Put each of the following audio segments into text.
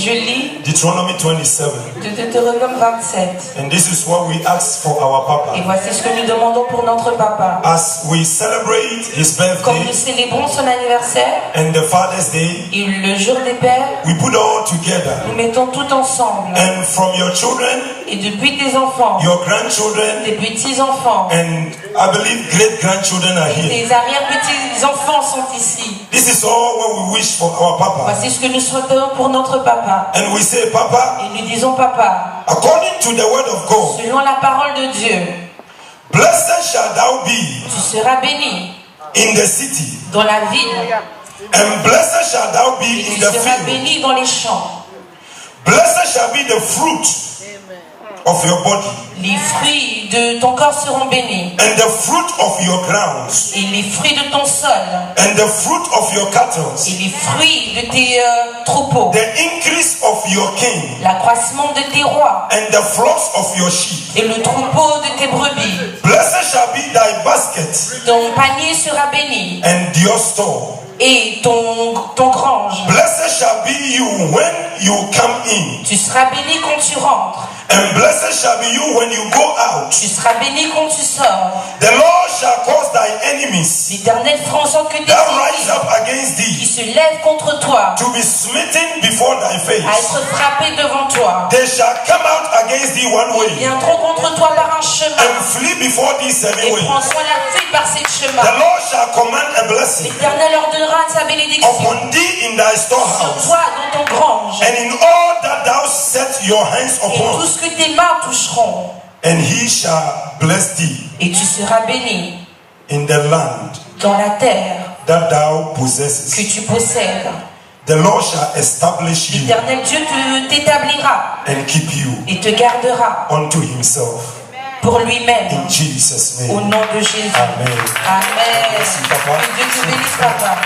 Je lis Deuteronomy 27. de Deutéronome 27. And this is what we ask for our Et Papa. voici ce que nous demandons pour notre papa. As we celebrate his Comme nous birthday célébrons son anniversaire and the Father's Day, et le jour des pères, we put all together. nous mettons tout ensemble. And from your children, Et depuis tes enfants, your grandchildren, tes petits-enfants, and I believe great-grandchildren are here. tes arrière-petits-enfants sont ici. This is all what we wish for our Papa. Voici ce que nous souhaitons pour notre papa. And we say, Papa, Et nous disons, papa, according to the word of God, selon la parole de Dieu, blessed shall thou be tu seras béni in the city, dans la ville and blessed shall thou be et in tu the seras field. béni dans les champs. Blessed shall be the fruit of your body, Les fruits de ton corps seront bénis and the fruit of your grounds, et les fruits de ton sol and the fruit of your cattle, et les fruits de tes troupeaux, the increase of your king, l'accroissement de tes rois and the flocks of your sheep. et le troupeau de tes brebis. Blessed shall be thy basket Ton panier sera béni and your store. et ton grange. Blessed shall be you when you come in, Tu seras béni quand tu rentres. and blessed shall be you when you go out. Tu seras béni quand tu sors. The Lord shall cause thy enemies L'Éternel fera en sorte que tes that rise ennemis up against qui thee se lèvent contre toi to be smitten before thy à face. être frappés devant toi. They shall come out against thee one Ils way, viendront contre toi par un chemin and flee before thee seven et ways. prendront la fuite par ces The chemins. Lord shall command a blessing L'Éternel ordonnera sa bénédiction upon thee in thy sur storehouse, toi dans ton grange and in all that thou set your hands et upon, tout ce que tes mains toucheront. and he shall bless thee Et tu seras béni in the land dans la terre that thou que possesses. tu possèdes. The Lord shall establish you L'Éternel Dieu t'établira and keep you et te gardera unto himself. pour lui-même. In Jesus' Au name. nom de Jésus. Amen. Amen. Merci, papa. Que Dieu te bénisse, papa.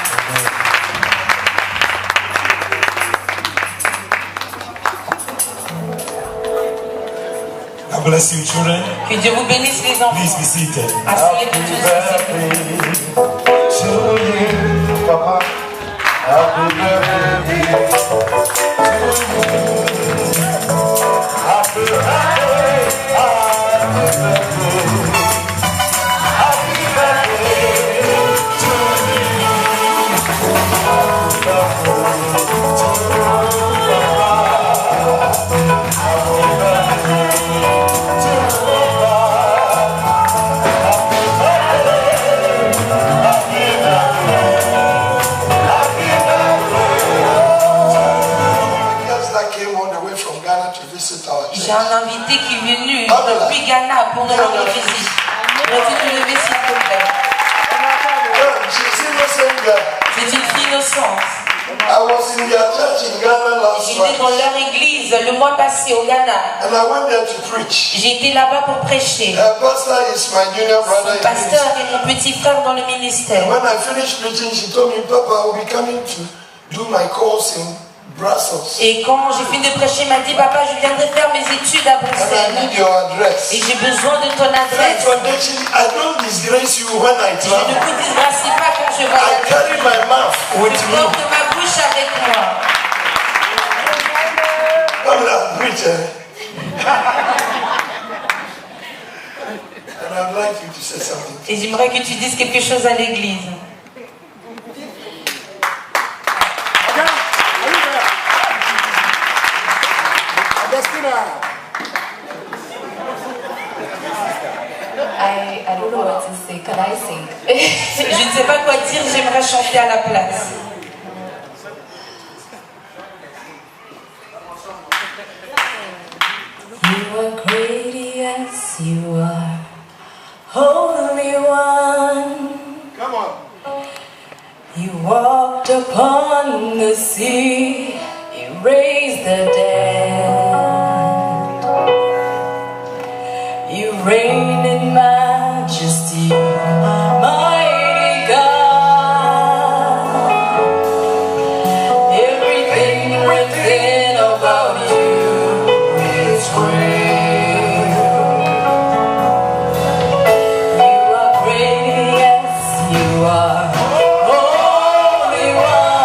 God bless you, children. Que Dieu vous bénisse, les enfants. Please be seated. Asseyez-vous tous. To you, Papa. Happy birthday to you. Happy birthday, happy birthday. Happy birthday to you. Happy birthday to Papa. Happy birthday to J'ai un invité qui est venu depuis Ghana pour nous rendre visite. Peux-tu te lever, s'il te plaît? C'est une fille innocente. J'étais dans leur église le mois passé au Ghana. J'ai été là-bas pour prêcher. Son pasteur est mon petit frère dans le ministère. Et quand j'ai fini de prêcher, il m'a dit, papa, je viendrai faire mes études à Bruxelles. Et j'ai besoin de ton adresse. Et je ne vous disgracie pas quand je voyage. Je porte ma bouche avec moi. Et j'aimerais que tu dises quelque chose à l'église. I don't know what to say. Could I sing? Je ne sais pas quoi dire, j'aimerais chanter à la place. You are great, yes, you are Holy One. Come on. You walked upon the sea, you raised the dead. You reign in majesty, mighty God. Everything written about you is great. You are great, yes, you are Holy One.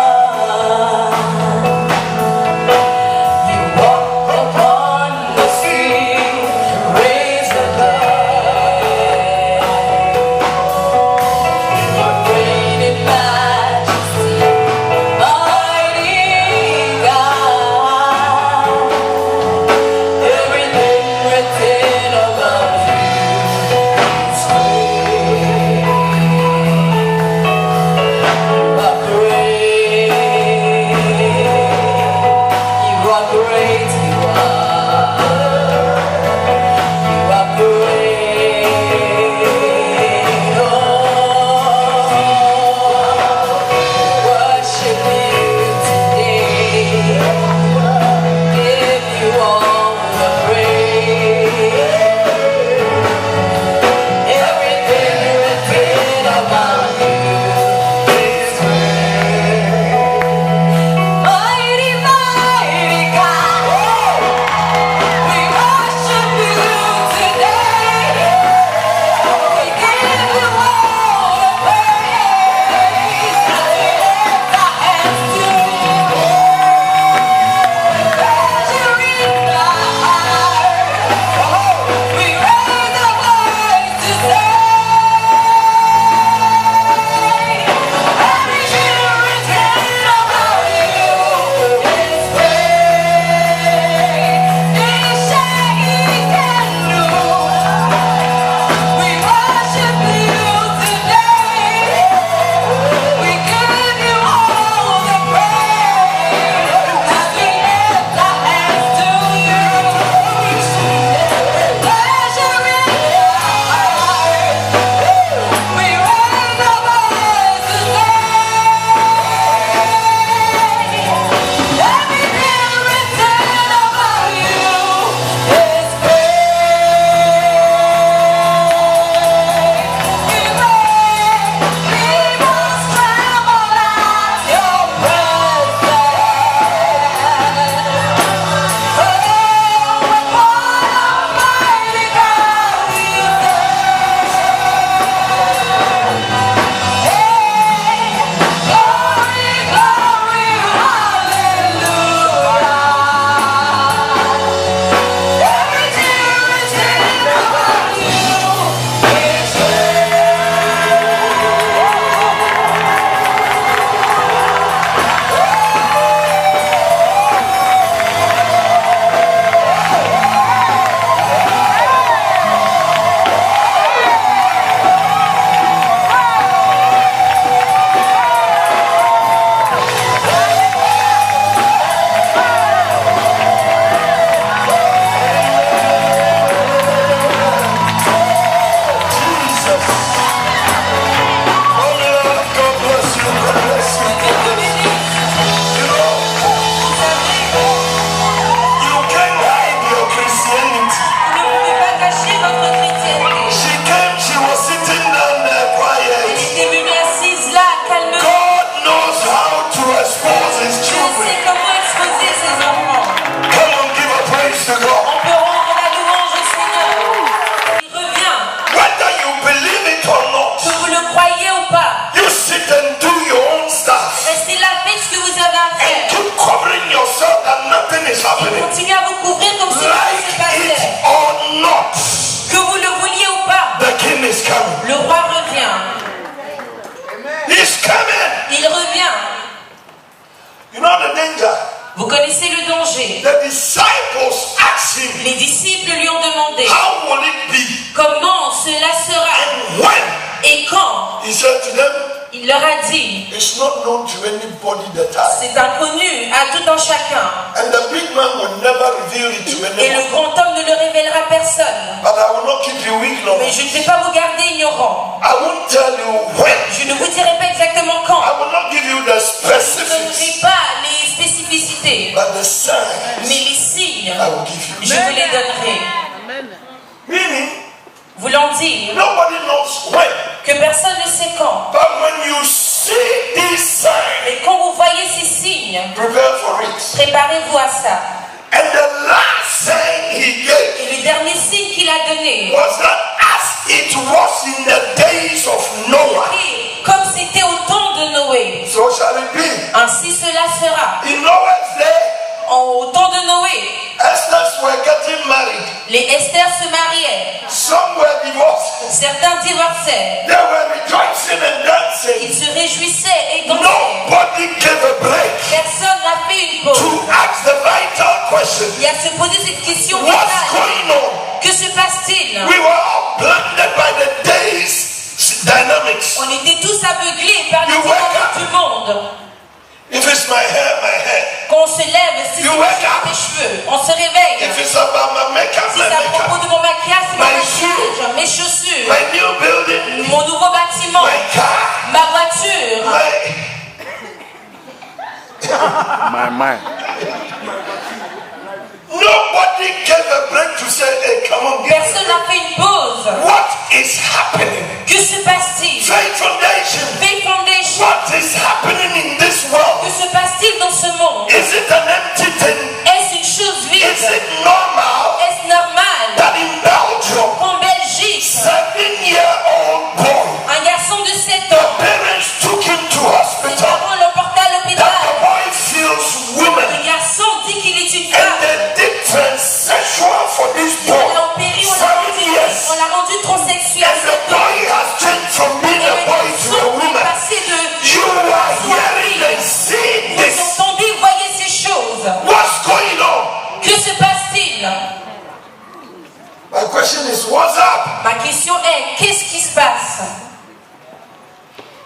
Continuez à vous couvrir comme si rien ne se passait. Que vous le vouliez ou pas, le roi revient. Il revient. You know the danger? Vous connaissez le danger. The disciples asked him, Les disciples lui ont demandé how will it be? comment cela sera And when? et quand. He said to them, Il leur a dit, it's not known to anybody the time. c'est inconnu à tout un chacun. And the big man will never reveal it to Et le anyone. grand homme ne le révélera à personne. But I will not keep you weak no more. Mais je ne vais pas vous garder ignorant. I won't tell you when. Je ne vous dirai pas exactement quand. I will not give you the Je ne donnerai specifics. pas les spécificités. But the signs Mais les signes, I will give you. je vous les donnerai. Meaning, Voulant dire nobody knows when. que personne ne sait quand. But when you see these signs, Et quand vous voyez ces signes, prepare for it. préparez-vous à ça. And the last sign he gave Et le dernier signe qu'il a donné, was that as it was in the days of Noah, et comme c'était au temps de Noé, so shall it be. ainsi cela sera. In Noah's day, Au temps de Noé, Esthers were getting married. les Esther se mariaient, Some were divorced. certains divorçaient, They were rejoicing and dancing. ils se réjouissaient et dansaient. Nobody gave a break Personne n'a fait une pause. to ask the vital question. Il y a se poser cette question What's vitale. going on? Que se passe-t-il? We were all blinded by the day's dynamics. On était tous aveuglés par les You wake up. dynamiques du monde. If it's my hair, my hair. Quand on se lève, si c'est You wake up. mes cheveux, on se réveille. If it's about my makeup, Si my c'est à propos makeup. de mon maquillage, c'est mon My maquillage, mes chaussures, My new building, mon nouveau bâtiment, my car, ma voiture, my... My mind. is happening? Que se passe-t-il? Faith Foundation. Faith Foundation. What is happening in this world? Que se passe-t-il dans ce monde? Is it an empty thing? Est-ce une chose vide? Is it normal Est-ce normal that in Belgium, qu'en Belgique, 7-year-old boy, un garçon de 7 the ans, parents took him to ses hospital, parents l'ont porté à that l'hôpital, the boy feels women, le garçon dit qu'il est une and femme, they did transsexual for this on boy. l'a opéré, 7 years. on l'a rendu transsexuel à And the 7 ans. boy has changed from being Et a le boy to a garçon est woman. passé de... You are hearing and seeing Vous this. entendez, voyez ces choses. What's going on? Que se passe-t-il? My question is, what's up? Ma question est, qu'est-ce qui se passe?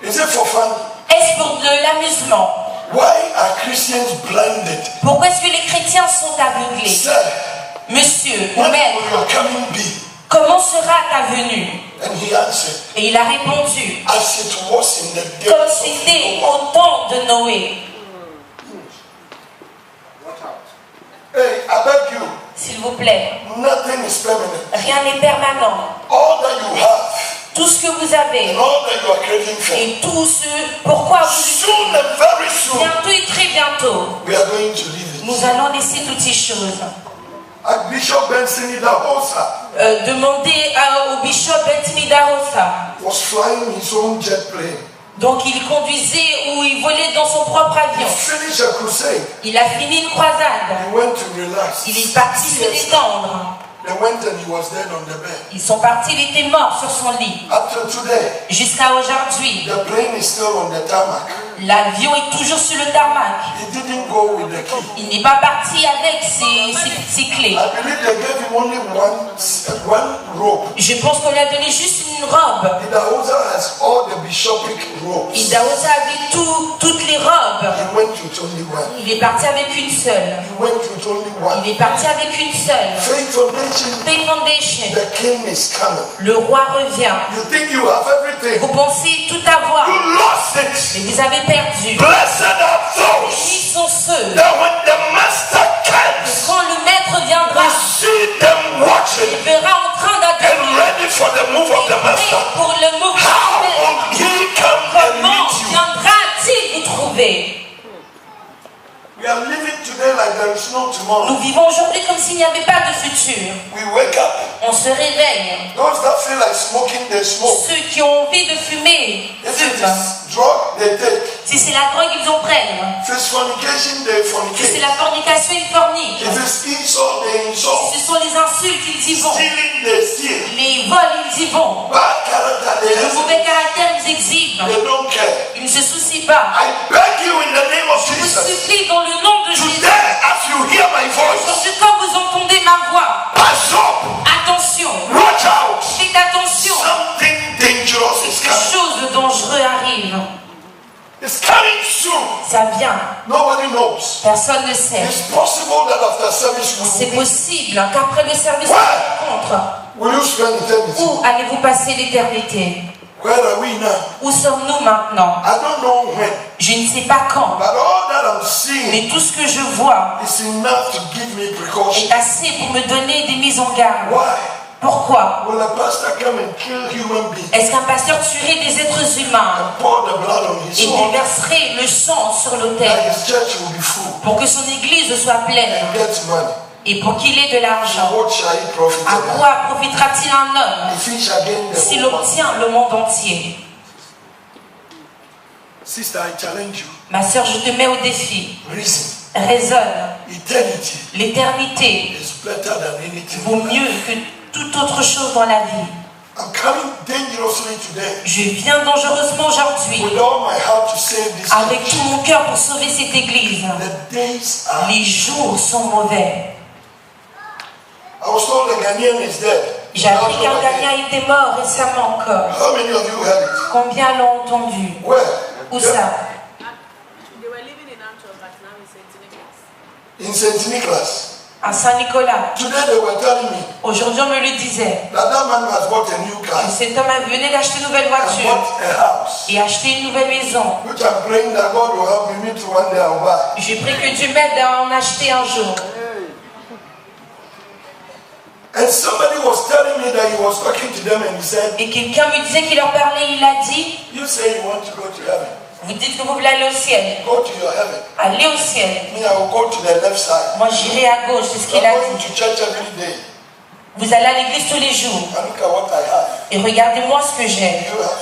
Is it for fun? Est-ce pour de l'amusement? Why are Christians blinded? Pourquoi est-ce que les chrétiens sont aveuglés? Sir, Monsieur ou when maître, will your coming be? comment sera ta venue? And he answered, Et il a répondu, as it was in the days comme of c'était Noah. au temps de Noé. Hey, I beg you, S'il vous plaît, nothing is permanent. rien n'est permanent. All that you have Tout ce que vous avez and all that you are craving for, et tout ce pourquoi vous soon and very soon, bientôt et très bientôt, we are going to leave it. nous allons laisser toutes ces choses. Archbishop Benson Idahosa Demandez au bishop Bentimi Darosa. was flying his own jet plane. Donc il conduisait ou il volait dans son propre He avion. finished a crusade. Il a fini une croisade. He went to relax. Il est parti se détendre. They went and he was dead on the bed. Ils sont partis, il était mort sur son lit. Up to today, Jusqu'à aujourd'hui, the plane is still on the tarmac. l'avion est toujours sur le tarmac. He didn't go with the key. Il n'est pas parti avec ses clés. I believe they gave him only one rope. Je pense qu'on lui a donné juste une robe. Idahosa has all the bishopric robes. Idahosa avait toutes les robes. He went with only one. Il est parti avec une seule. He went with only one. Il est parti avec une seule. Faith Foundation, Faith Foundation. the king is coming. Le roi revient. You think you have everything. Vous pensez tout avoir, You lost it. mais vous avez perdu. Blessed are those Qui sont ceux that when the master comes, quand le maître viendra, you see them watching il verra en train and d'attendre ready for the move of the master. pour le mouvement. How will he come and Comment meet you? viendra-t-il vous trouver? We are living today like there is no tomorrow. Nous vivons aujourd'hui comme s'il n'y avait pas de futur. We wake up. On se réveille. Those that feel like smoking, they smoke. Ceux qui ont envie de fumer, If it fument. is drug, they take. Si c'est la drogue, ils en prennent. If it's fornication, they Si c'est fornicate. la fornication, ils forniquent. If it's insult, they insult. Si ce sont les insultes, ils y vont. Stealing, they steal. Les vols, ils y vont. Bad character, they Le mauvais hesitate. caractère, ils exhibent. They don't care. Ils ne se soucient pas. I beg you in the name of Je vous Jesus. supplie dans le nom de Jésus. Today, as you hear my voice, Parce que quand vous entendez ma voix, pass up. attention, Watch out. faites attention. Something dangerous is Quelque coming. chose de dangereux arrive. It's coming soon. Ça vient. Nobody knows. Personne ne sait. It's possible that after service we C'est will meet. possible qu'après le service de Ouais. rencontre, Will you spend eternity? où allez-vous passer l'éternité? Where are we now? Où sommes-nous maintenant? I don't know when, Je ne sais pas quand, but all that I'm seeing mais tout ce que je vois is enough to give me precaution. est assez pour me donner des mises en garde. Why? Pourquoi? Will a pastor come and kill human beings Est-ce qu'un pasteur tuerait des êtres humains and pour the blood on his et altar déverserait le sang sur l'autel that his church will be full pour que son église soit pleine and get money? et pour qu'il ait de l'argent? What shall he profit À of that? quoi profitera-t-il un homme If he shall gain the s'il whole world? obtient le monde entier? Sister, I challenge you. Ma sœur, je te mets au défi. Reason. Raisonne. Eternity L'éternité is better than anything. vaut mieux que toute autre chose dans la vie. I'm coming dangerously today Je viens dangereusement aujourd'hui with all my heart to save this avec church. tout mon cœur pour sauver cette église. The days are. Les jours sont mauvais. I was told the Ghanaian is dead. J'ai appris qu'un Ghanéen était mort récemment encore. How many of you heard it? Combien l'ont entendu? Where? Où Yeah. ça? They were living in Antwerp, but now in St. Nicholas. In St. Nicholas. À Saint-Nicolas. Today they were telling me Aujourd'hui, on me le disait. that man has bought a new car Cet homme venait d'acheter une nouvelle and voiture bought a house, et acheter une nouvelle maison. which I'm praying that God will help me to one day I'll buy. J'ai pris que Dieu m'aide à en acheter un jour. And somebody was telling me that he was talking to them and he said, Et quelqu'un me disait qu'il leur parlait, il a dit, you say you want to go to heaven. vous dites que vous voulez aller au ciel. Go to your heaven. Allez au ciel. Me, I will go to the left side. Moi j'irai à gauche, c'est ce qu'il I'm a going dit. to church every day. Vous allez à l'église tous les jours. And look at what I have. Et regardez-moi ce que j'ai. You have.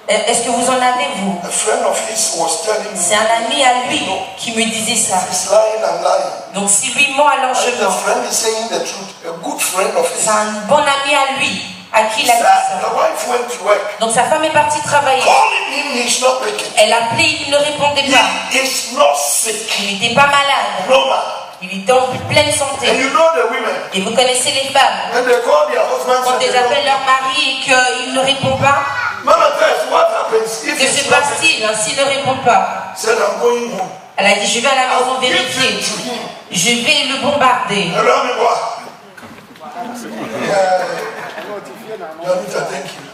Est-ce que vous en avez, vous? A friend of his was telling me. C'est un ami à lui qui me disait ça. He's lying and lying. Donc si lui ment, alors je And the mens. friend is saying the truth. A good friend of his. C'est un bon ami à lui, à qui il a dit The ça. wife went to work. Donc sa femme est partie travailler. Calling him, he's not picking. Elle appelait, il ne répondait pas. He is not sick. Il n'était pas malade. Normal. Il était en pleine And santé. you know the women. Et vous connaissez les femmes. When they call their husbands Quand and they ils appellent don't. leur mari et qu'il ne répond pas, Mama tells what happens if que he's se not passe-t-il s'il ne répond pas? said I'm going home. Elle a dit, je vais à la maison I'll give vérifier. it to him. Je vais le bombarder. Hello, me boy. Janita, thank you.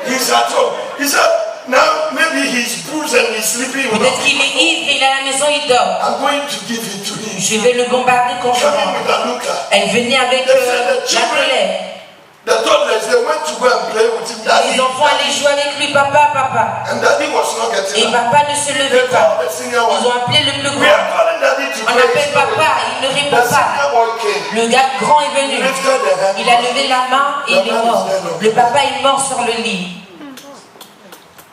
He's at home. He said, now maybe he's bruised and he's sleeping. Peut-être qu'il est ivre, il est à la maison, il dort. I'm going to give it to him. Je vais le bombarder quand je Coming rentre. with Anuka. Elle venait avec la colère. The toddlers, they went to go and play with him. Daddy. Les enfants allaient jouer avec lui, papa, papa. And daddy was not Et getting up. papa ne se They levait pas. called the senior Ils one. ont appelé le plus We grand. are calling daddy to On play. appelle papa, il ne répond The pas. senior boy came. Le gars grand est He venu. lifted the hand. Il a levé la main et il est mort. Le papa est mort sur le lit.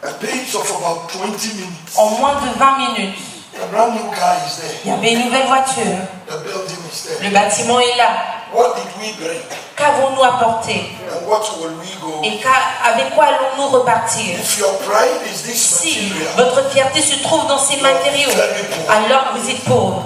A pace of about 20 minutes. En moins de 20 minutes, A brand new car is there. il y avait une nouvelle voiture. The building is there. Le bâtiment est là. What did we bring? Qu'avons-nous apporté? And what will we go? Et avec quoi allons-nous repartir? If your pride is this Si material, votre fierté se trouve dans ces matériaux, alors vous êtes pauvre.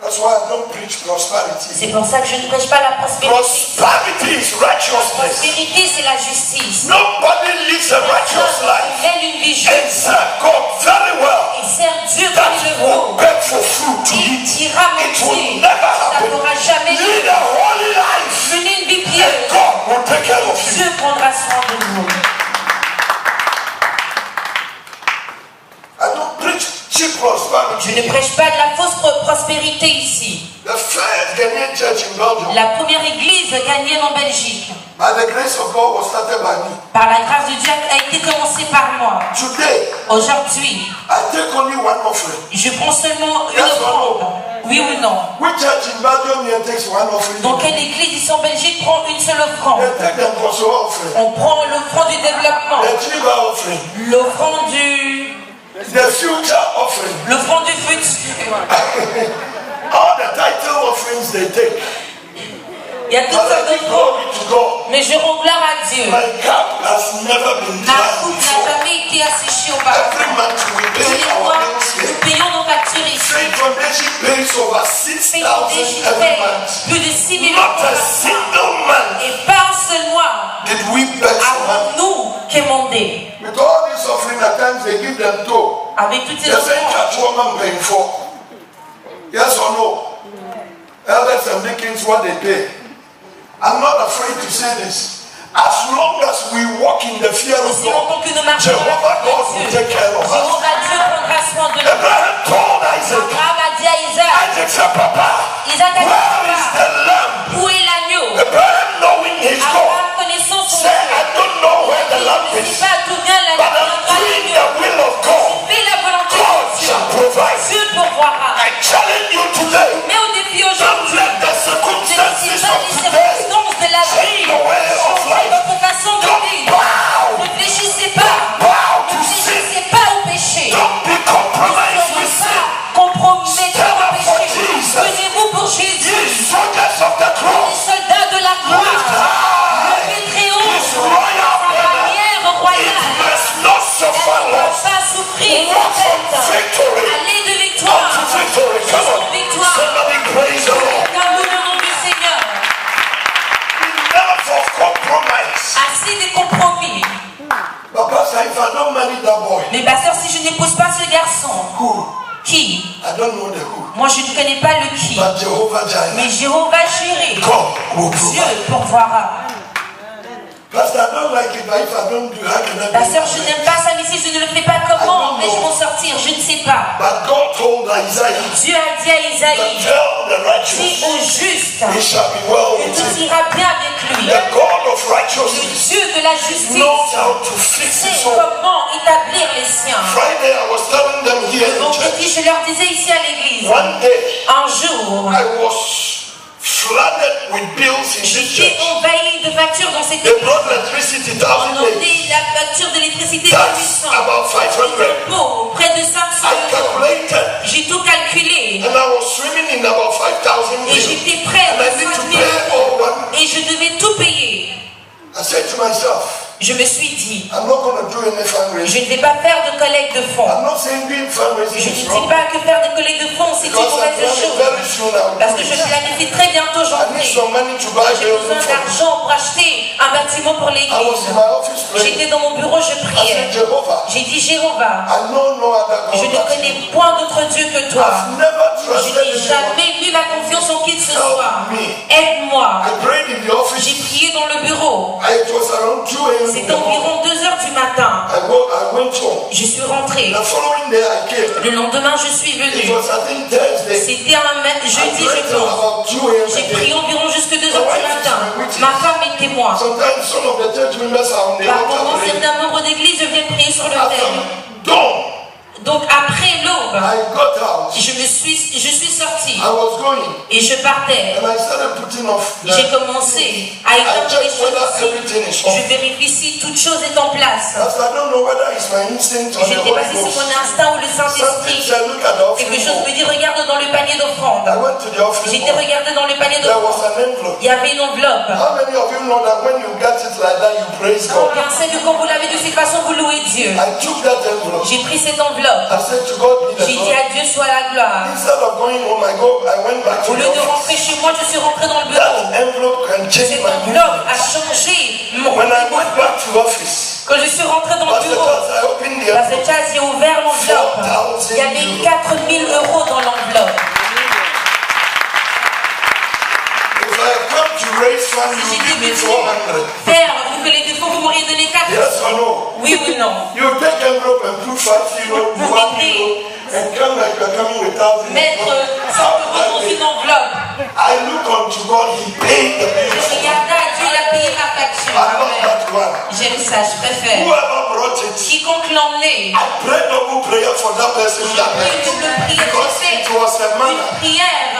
that's why I don't preach prosperity. C'est pour ça que je ne prêche pas la prospérité. Prosperity is righteousness. Prospérité, c'est la justice. Nobody lives a righteous life Il mène une vie and juste serve God very well. et sert Dieu comme il That le will faut. beg for fruit to Il eat. ira It will mentir. never Ça ne happen. pourra jamais Lead a holy life mener une vie and pieuse. God will take care of you. Dieu prendra soin de vous. I don't preach cheap Je prosperity. ne prêche pas de la fausse prospérité ici. The first Ghanaian church in Belgium, La première église ghanéenne en Belgique, by the grace of God, was started by me. par la grâce de Dieu, a été commencée par moi. Today, Aujourd'hui, I take only one offering. je prends seulement une Yes or no? offrande. Oui ou non? Which church in Belgium here takes one offering? Donc, quelle église ici en Belgique prend une seule offrande? They take the Kosovo offering, On prend l'offrande du développement, the Chiba offering, l'offrande du offering. Du futur. All the title offerings they take. Il y a toutes But I sortes give d'offrandes. glory to God. Mais je rends gloire à Dieu. My cup has never been Ma dry coupe before. n'a jamais été asséchée auparavant. Every month we Tous pay les our mois, bills nous here. payons nos factures ici. Faith Foundation pays over 6,000 every paye month. plus de 6 000 Not euros a single month et pas un seul mois did we beg for money. avons-nous quémandé. With all this offering, at times they give them to. Avec toutes ces They say offrandes, church woman paying for. Yes or no? Elders and deacons, what they pay. I'm not afraid to say this. As long as we walk in the fear of aussi God, longtemps que nous marchons dans la Jehovah God foi will de Dieu, take care of us. Jéhovah Dieu prendra soin de nous. Abraham told Isaac, Abraham a dit à Isaac, Isaac said, Papa, Isaac a dit, where is the lamb? où est l'agneau? Abraham, knowing his God, Abraham connaissant son said, I Dieu, don't know where the il lamb ne is, sait pas d'où vient but I'm doing the l'agneau. will of God. Fais la volonté God de Dieu. shall provide. Dieu pourvoira. I challenge you today. Mais au défi Don't aujourd'hui, let the ne laissez circumstances pas of les today circonstances de la vie change your way of changer life. votre façon de Don't vivre. bow. Réfléchissez pas. Bow to sin. Réfléchissez pas au péché. Don't be Ne compromised soyez with sin. pas compromettez Stand au up for péché. Jesus. Tenez-vous pour Ye Jésus, soldiers of the les cross, soldats de la croix. Levez très haut His royal sa banner. bannière It royale. must not suffer Elle ne va loss. pas souffrir. Walk from victory Allez de unto victoire. victory. Come on. Victoire. Somebody praise the Lord. Car nous le nom du Seigneur. Enough of compromise. Assez des compromis. But Pastor, if I don't marry that boy, Mais pasteur, si je n'épouse pas ce garçon, who? qui? I don't know the who. Moi, je ne connais pas le qui. But Jehovah Mais Jireh, Jéhovah Jireh, God will Dieu provide. pourvoira. Pastor, I don't like it, but if I don't do, how can I Pasteur, do je it? n'aime pas ça, mais si je ne le fais pas, comment vais-je m'en sortir? sortir, je ne sais pas. But God told Isaiah, Dieu a dit à Isaïe, tell the righteous, dis au juste it shall be well que with tout him. ira bien avec lui. The God of Le righteousness Dieu de la justice knows how to fix his sait own. comment établir les siens. Friday, I was telling them here in church. Vendredi, je leur disais ici à l'église, One day, un jour, I was flooded with bills in this j'étais church. envahi de factures dans cette They église. brought electricity On 1,000 notait la facture d'électricité de That's 800. about 500. Impôts, près de 500 I euros. calculated, J'ai tout calculé. and I was swimming in about 5,000 Et bills. j'étais prêt And I à need to 5 pay 000 all euros. one. Et je devais tout payer. I said to myself, Je me suis dit, I'm not going to do any je fundraising. ne vais pas faire de collecte de fonds. I'm not saying doing fundraising Je ne is dis wrong. pas que faire des collectes de fonds, c'est une Because I'm mauvaise planning chose. very soon. Parce que je planifie très bientôt, j'en I need ferai. some money to buy J'ai building besoin for. d'argent pour acheter un bâtiment pour I was in l'église. my office praying. J'étais dans mon bureau, je I said, priais. Jehovah, J'ai dit, Jéhovah, I know no other je God ne but connais you. point d'autre Dieu que toi. I've never Je trusted n'ai anyone. jamais mis ma confiance en qui que ce soit. Help me. Aide-moi. I prayed in the J'ai office. prié dans le bureau. It was around 2 a.m. in C'était the morning. environ 2 heures du matin. I went home. Je suis rentrée. The following day I came. Le lendemain, je suis It venue. was I think Thursday. C'était un jeudi, I prayed je till pense. about 2 a.m. J'ai again. prié environ jusque 2 heures du matin. Ma femme est témoin. Sometimes some of the church members are on the Par altar moments, praying. certains membres d'église viennent prier sur le After thème. dawn, Donc après l'aube, I got out. je suis sortie I was going. et je partais. And I started putting off. J'ai commencé à I éteindre les checked whether choses. everything is off. Je vérifie si toute chose est en place. As I don't know whether it's my instinct or Je the ne sais pas Holy si c'est Ghost. mon instinct ou le Something Saint-Esprit. said, look at the Quelque offering chose bowl. me dit, regarde dans le panier d'offrande. I went to the offering J'étais bowl. regardée dans le panier There was d'offrande. an envelope. Il y avait une enveloppe. How many of you know that when you get it like that, you praise God? Combien sait que quand vous l'avez de cette façon, vous louez Dieu? I took that envelope. J'ai pris cette enveloppe. I said to God, be the J'ai dit glory. à Dieu soit la gloire. Instead of going home, I went back to Au the lieu de office. rentrer chez moi, je suis rentrée dans le bureau. That envelope can change Cette my enveloppe mood. a changé mon When I went back to office, Quand je suis rentrée dans le Pastor bureau, Charles, I opened the Pasteur envelope. Charles, j'ai ouvert l'enveloppe. Il y avait 4 000 euros dans l'enveloppe. If I come to raise funds, Si you j'étais give me venu 400. faire vous que les défauts, vous m'auriez donné 4 Yes or no? Oui ou non? You take envelope and put 5 euro, 1 euro, and come like you're coming with 1,000. Mettre 100 euros dans une enveloppe. I look unto God, He paid the Je bills. regardais à Dieu, il a payé ma facture. I love Amen. that one. J'aime ça, je préfère. Whoever brought it, Quiconque l'emmenait, I prayed double prayer for that person that une night. double prière, Because j'ai it fait was a une manna. prière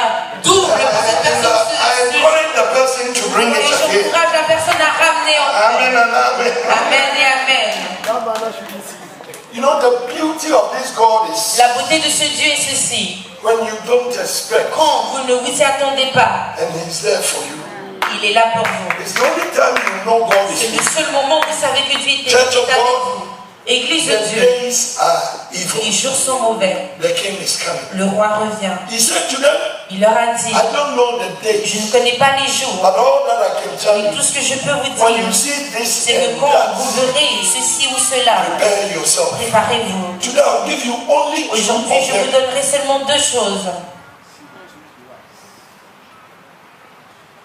double pour cette And personne. I encouraged the person to bring Et it again. j'encourage la personne à ramener encore. Amen and amen. Amen et amen. You know, the beauty of this God is La beauté de ce Dieu est ceci. when you don't expect Quand vous ne vous y attendez pas, and He's there for you. il est là pour vous. It's the only time you know God C'est is le with seul moment où vous savez que Dieu est Church of avec God. vous. Église de you. The Dieu, days are les evil. jours sont mauvais. The King is coming. Le roi revient. He said to them, Il leur a dit, I don't know the je days, ne connais pas les jours, but all that I can tell mais you, tout ce que je peux vous when you dire, see this c'est que and quand that, vous verrez ceci ou cela, prepare yourself. préparez-vous. Today I'll give you only two Aujourd'hui, of je vous them. donnerai seulement 2 choses.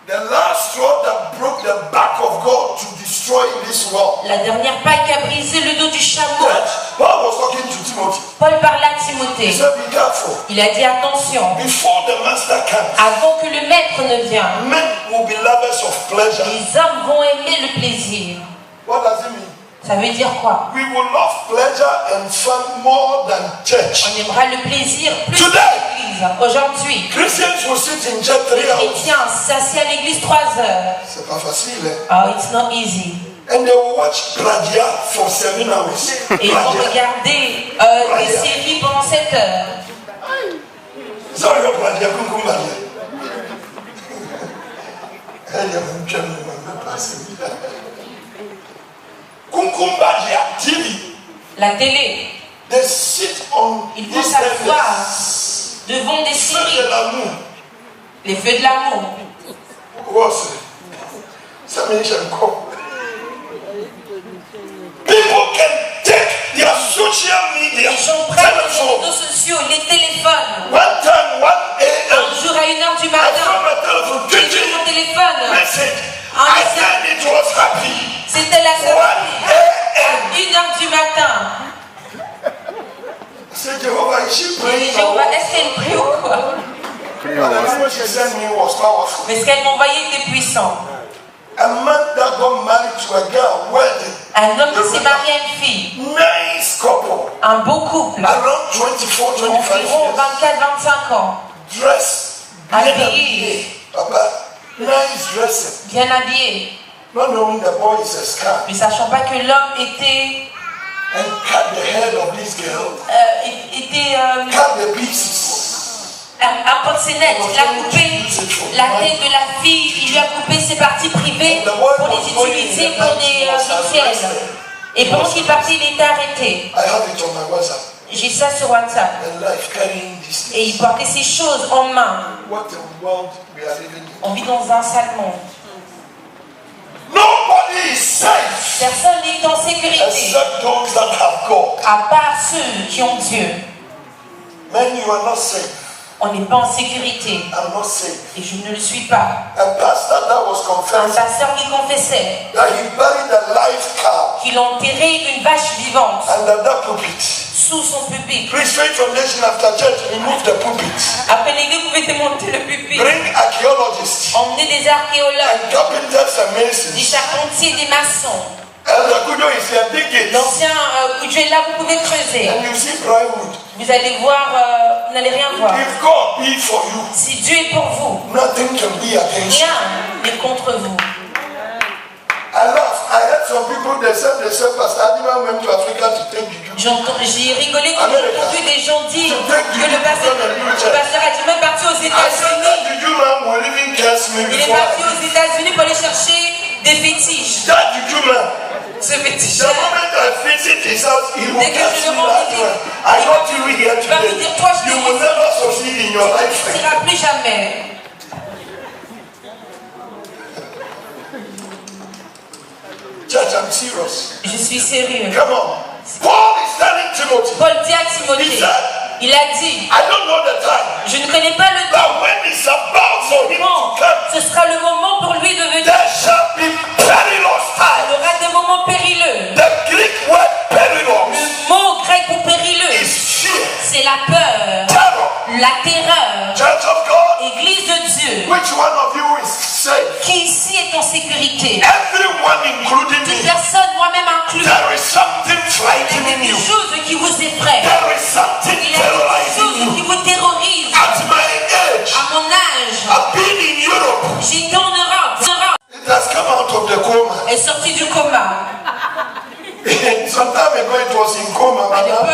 The last straw that broke the back of God to destroy this world. La dernière paille qui a brisé le dos du chameau. Paul was talking to Timothy. Paul parlait à He Timothée. said, be careful. Il a dit attention, Before the master comes, avant que le maître ne vienne, men will be lovers of pleasure. les hommes vont aimer le plaisir. What does it mean? Ça veut dire quoi? We will love pleasure and fun more than church. On aimera le plaisir plus que Today. l'église. Aujourd'hui, Christians will sit in church 3 les hours. chrétiens s'assient à l'église 3 heures. C'est pas facile, hein? Oh, it's not easy. And they will watch Plagia for 7 hours. Et ils vont Plagia. regarder des séries pendant 7 heures. Sorry, Plagia, Kunkumbagia. Elle est même jeune, même passée. Kunkumbagia TV. La télé, They sit on ils vont this s'asseoir devant des Feu séries. de l'amour. Les feux de l'amour. What's it? Ça me dit encore. People can take their social media, Les gens prennent les telephone. réseaux sociaux, les téléphones. One time, 1 a.m. Un jour à 1h du I matin, found my telephone, j'ai pris mon téléphone. message. I said it was happy. C'était la 1 sortie. a.m. À 1h du matin. I Say, Jehovah, is she praying? Jéhovah, est-ce qu'elle prie ou quoi? What she sent me was powerful. Mais ce qu'elle m'envoyait était puissant. A man that got married to a girl, wedding. Un homme qui s'est marié à une fille. Nice couple. Un beau couple. Around 24, 25 Environ years. 24-25 ans. Dress. Habillé. Papa, nice dressing. Bien habillé. Not knowing the boy is a scam. Mais sachant pas que l'homme était... And cut the head of this girl. Cut the pieces. Un proxénète, il a coupé la tête de la fille, il lui a coupé ses parties privées pour les utiliser pour des rituels. Et pendant qu'il partait, il était arrêté. J'ai ça sur WhatsApp. Et il portait ces choses en main. On vit dans un sale monde. Personne n'est en sécurité. À part ceux qui ont Dieu. On n'est pas en sécurité. Et je ne le suis pas. Un pasteur qui confessait qu'il a enterré une vache vivante sous son pupitre. Après l'église, vous pouvez démonter le pupitre. Emmener des archéologues, des charpentiers, des maçons. L'ancien Kujo est là, vous pouvez creuser. Vous allez voir, vous n'allez rien voir. Si Dieu est pour vous, rien n'est contre vous. J'ai rigolé quand j'ai entendu des gens dire que le pasteur a dit même parti aux États-Unis. Il est parti aux États-Unis pour aller chercher des fétiches. Ce féticheur. Dès que je le rencontre, il va me dire, toi je t'ai dit, tu ne réussiras plus jamais. Church, I'm serious. Je suis sérieux. Come on. Paul is telling Timothy. Paul dit à Timothée. Il a dit, I don't know the time. Je ne connais pas le temps. When it's about for him to come, ce sera le moment pour lui de venir. There shall be perilous times. Il y aura des moments périlleux. The Greek word perilous. Le mot grec pour périlleux, c'est la peur, la terreur. Church of God. Église de Dieu. Which one of you is safe? Qui ici est en sécurité? Everyone, including toute me. Personne, moi-même inclus. There is something frightening you. Il y a quelque chose qui vous effraie. There is something il y a quelque chose qui vous terrorise. At my age, à mon âge, I've been in Europe. J'étais en Europe. It has come out of the coma. Elle est sortie du coma. Some time ago it was in coma, but now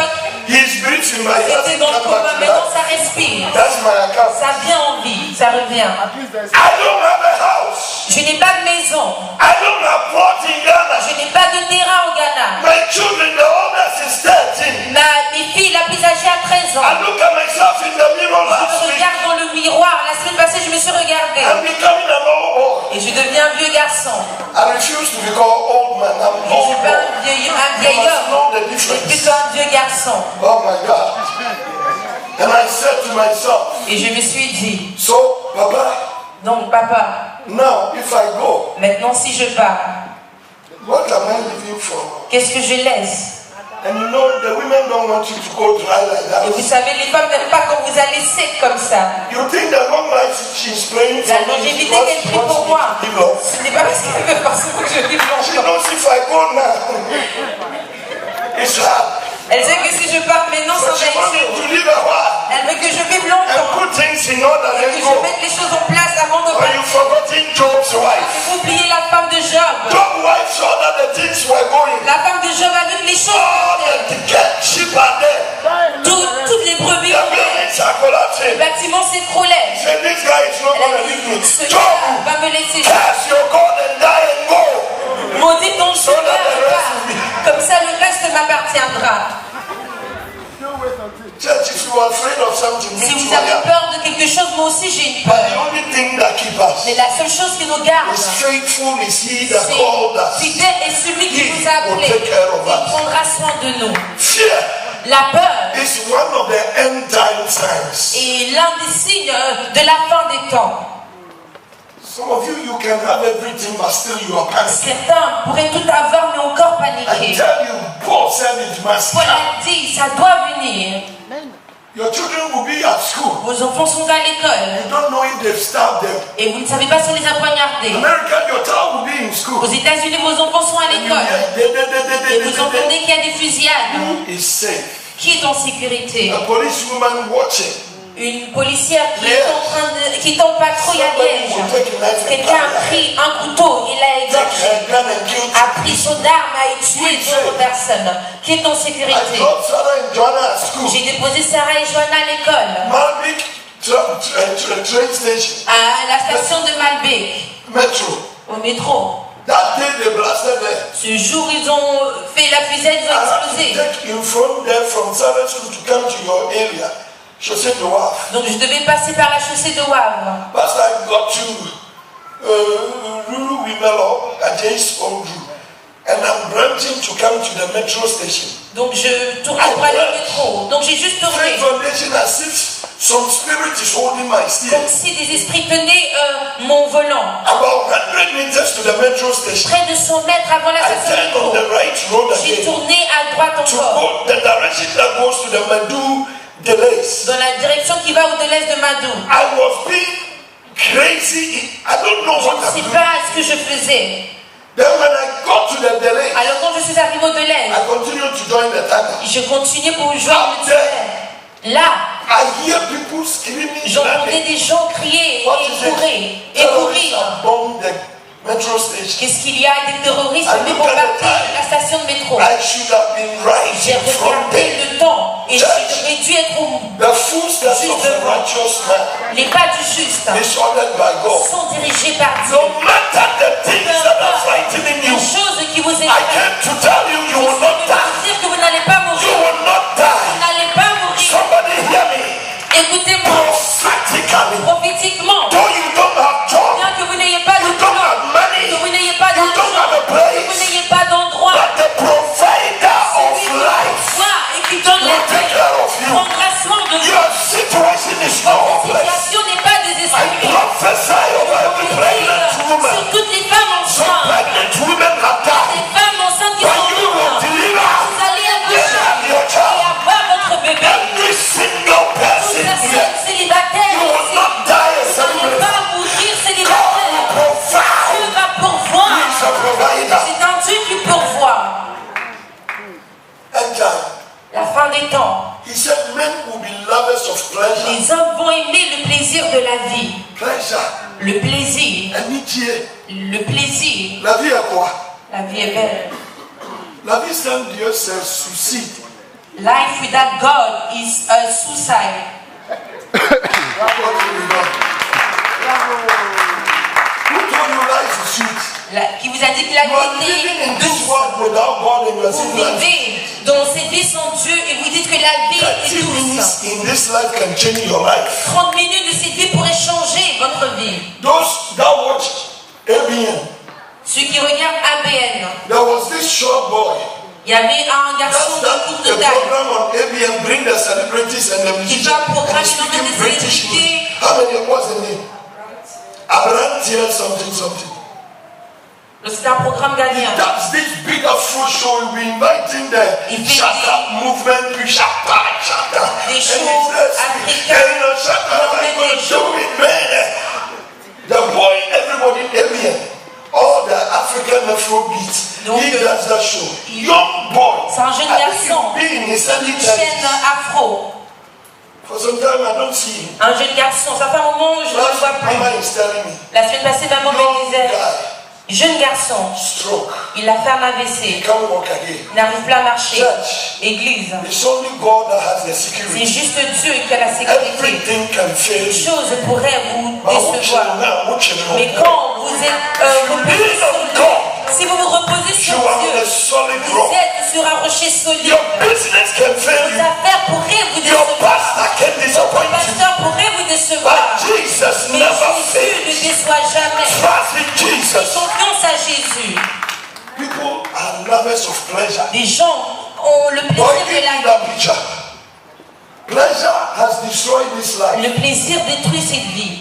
he's breathing by c'était dans le coma, maintenant ça respire. That's my account. Ça vient en vie, ça revient. I don't have a house. Je n'ai pas de maison. I don't have plot in Ghana. Je n'ai pas de terrain au Ghana. My children, the oldest is 13. Mes filles, la plus âgée a 13 ans. I look at myself in the mirror last week. Je regarde dans le miroir. La semaine passée, je me suis regardée. I'm becoming an old boy. Et je deviens un vieux garçon. I refuse to be called old man. I'm je ne suis pas un vieil homme. Je suis plutôt un vieux garçon. Oh my God. And I said to myself. Et je me suis dit. So, Papa. Donc, papa. Now, if I go. Maintenant, si je pars. What am I living for? Qu'est-ce que je laisse? And you know, the women don't want you to go dry like that. Et vous savez, les femmes n'aiment pas quand vous allez sec comme ça. You think the long life she's praying for la longévité qu'elle prie pour moi, ce n'est pas parce qu'elle veut forcément que je vive longtemps. She knows if I go now, it's hard. Elle sait que si je pars maintenant, ça va être chaud. Elle veut que je vive longtemps. And things in order et que je mette les choses en place avant de partir. Vous oubliez la femme de Job. La femme de Job a vu que les choses toutes les brebis, le bâtiment s'écroulait. Ce gars va me laisser. Maudit ton Seigneur, comme ça le reste m'appartiendra. Si vous avez peur de quelque chose, moi aussi j'ai une peur. Mais la seule chose qui nous garde, c'est fidèle est celui qui vous a appelé. Il prendra soin de nous. La peur est l'un des signes de la fin des temps. Certains pourraient tout avoir mais encore paniquer. Paul a dit, ça doit venir. vos enfants sont à l'école. You don't know if they've stabbed them. Et vous ne savez pas si on les a poignardés. America, your child will be in school. Aux États-Unis, vos enfants sont à l'école. Et vous entendez qu'il y a des fusillades. Who is safe? Qui est en sécurité? A policewoman watching. Une policière qui est en patrouille à Liège. Quelqu'un a pris un couteau, il a égorgé, a pris son arme, a tué d'autres personnes. Qui est en sécurité? J'ai déposé Sarah et Joanna à l'école. Train station. À la station de Malbec. Metro. Au métro. That day they blasted them. Ce jour, ils ont fait la fusée, ils ont explosé. Take you from there from Sarah School to come to your area. Chaussée de Wavre. Donc je devais passer par la chaussée de Wavre. But I got to Lulu Wimelo against Ondru. And I'm branching to come to the metro station. Donc je tournais pour aller au métro. Donc j'ai juste tourné. Some spirit is holding my steering. Comme si des esprits tenaient mon volant. About 100 meters to the metro station. Près de 100 mètres avant la station de métro. J'ai tourné à droite encore. The direction that goes to the Madou Deleuze. Dans la direction qui va au Deleuze de Madou. I was being crazy. I don't know what je ne sais pas ce que je faisais. Then when I got to the Deleuze, alors quand je suis arrivé au Deleuze, I continued to join the Tata. Je continuais pour joindre le Deleuze. Là, I hear people screaming. J'entendais des gens crier et courir. Qu'est-ce qu'il y a? Des terroristes qui bombardé la station de métro. J'ai regardé le temps et j'aurais dû être juste devant. Les pas du juste sont dirigés par Dieu. Les choses qui vous effrayent, je veux dire que vous n'allez pas mourir. Vous n'allez pas mourir. Écoutez-moi, prophétiquement, bien que vous n'ayez pas de boulot, que vous n'ayez pas d'argent, que vous n'ayez pas d'endroit, celui qui voit et qui donne la vie prendra soin de vous. Votre situation n'est pas désespérée. Sur toutes les femmes enceintes, les femmes enceintes qui sont enceintes, vous allez accoucher et avoir votre bébé. Toute personne célibataire ici, vous n'allez pas mourir célibataire. Dieu va pourvoir. C'est un Dieu qui pourvoit. La fin des temps. Les hommes vont aimer le plaisir de la vie. Le plaisir. Le plaisir. La vie est quoi? La vie est belle. La vie sans Dieu, c'est un suicide. Life without God is a suicide. Qui vous a dit que la vie était douce. Vous vivez dans cette vie sans Dieu et vous dites que la vie est douce. 30 minutes de cette vie pourraient changer votre vie. Ceux qui regardent ABN. Il y avait un garçon de courte taille qui fait un programme dans des célébrités. C'est un programme gagnant. Il fait des shows africains. All the African Afrobeats. He does that show. Young boy. C'est un jeune garçon. Une chaîne afro. For some time I don't see him. Un jeune garçon. Ça fait un moment où je ne le vois plus. La semaine passée, maman me disait. Jeune garçon, il a fait un AVC, il n'arrive plus à marcher. Église, c'est juste Dieu qui a la sécurité. Une chose pourrait vous décevoir, mais quand vous êtes reposé sur Dieu, si vous vous reposez sur Dieu, vous êtes sur un rocher solide. Vos affaires pourraient vous décevoir, votre pasteur pourrait vous décevoir, mais Jésus ne déçoit jamais. Fais confiance à Jésus. Les gens ont le plaisir de la vie. Le plaisir détruit cette vie.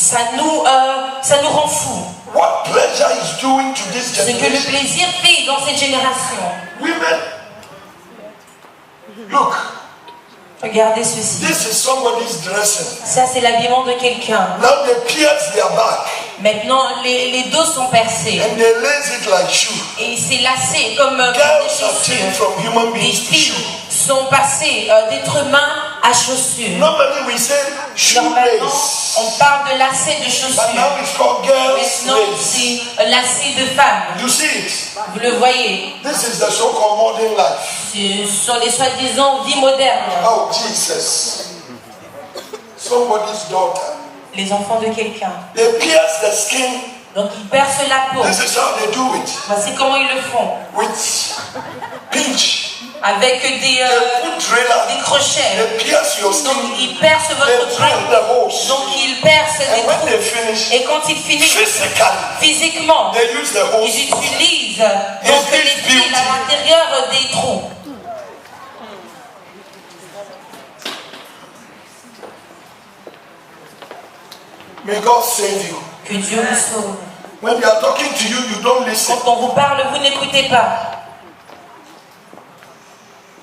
Ça nous rend fous. Ce que le plaisir fait dans cette génération. Regardez ceci. This is somebody's dressing. Ça, c'est l'habillement de quelqu'un. Now they pierce their back. Maintenant, les dos sont percés. And they lace it like shoe. Et c'est lacé comme des Girls are changed chaussures. from human Des beings to filles shoe. sont passées d'être humains à chaussures. Normally we say Normalement, shoelace. on parle de lacets de But chaussures. now it's called girls' Maintenant, lace. c'est lacets de femmes. You see it? Vous le voyez. This is the so-called modern life. Ce sont les soi-disant vies modernes. Oh, Jesus. Somebody's daughter. Les enfants de quelqu'un. They pierce the skin. Donc ils percent la peau. This is how they do it. Voici comment ils le font. With pinch. Avec des They put driller. crochets. They pierce your Donc skin. ils percent They votre drill peau. the holes. Donc ils percent des And when they trous. finish, Et quand ils finissent physically, physiquement, they use the holes. ils utilisent donc les fils à l'intérieur des trous. May God save you. Que Dieu vous sauve. When they are talking to you, you don't listen. Quand on vous parle, vous n'écoutez pas.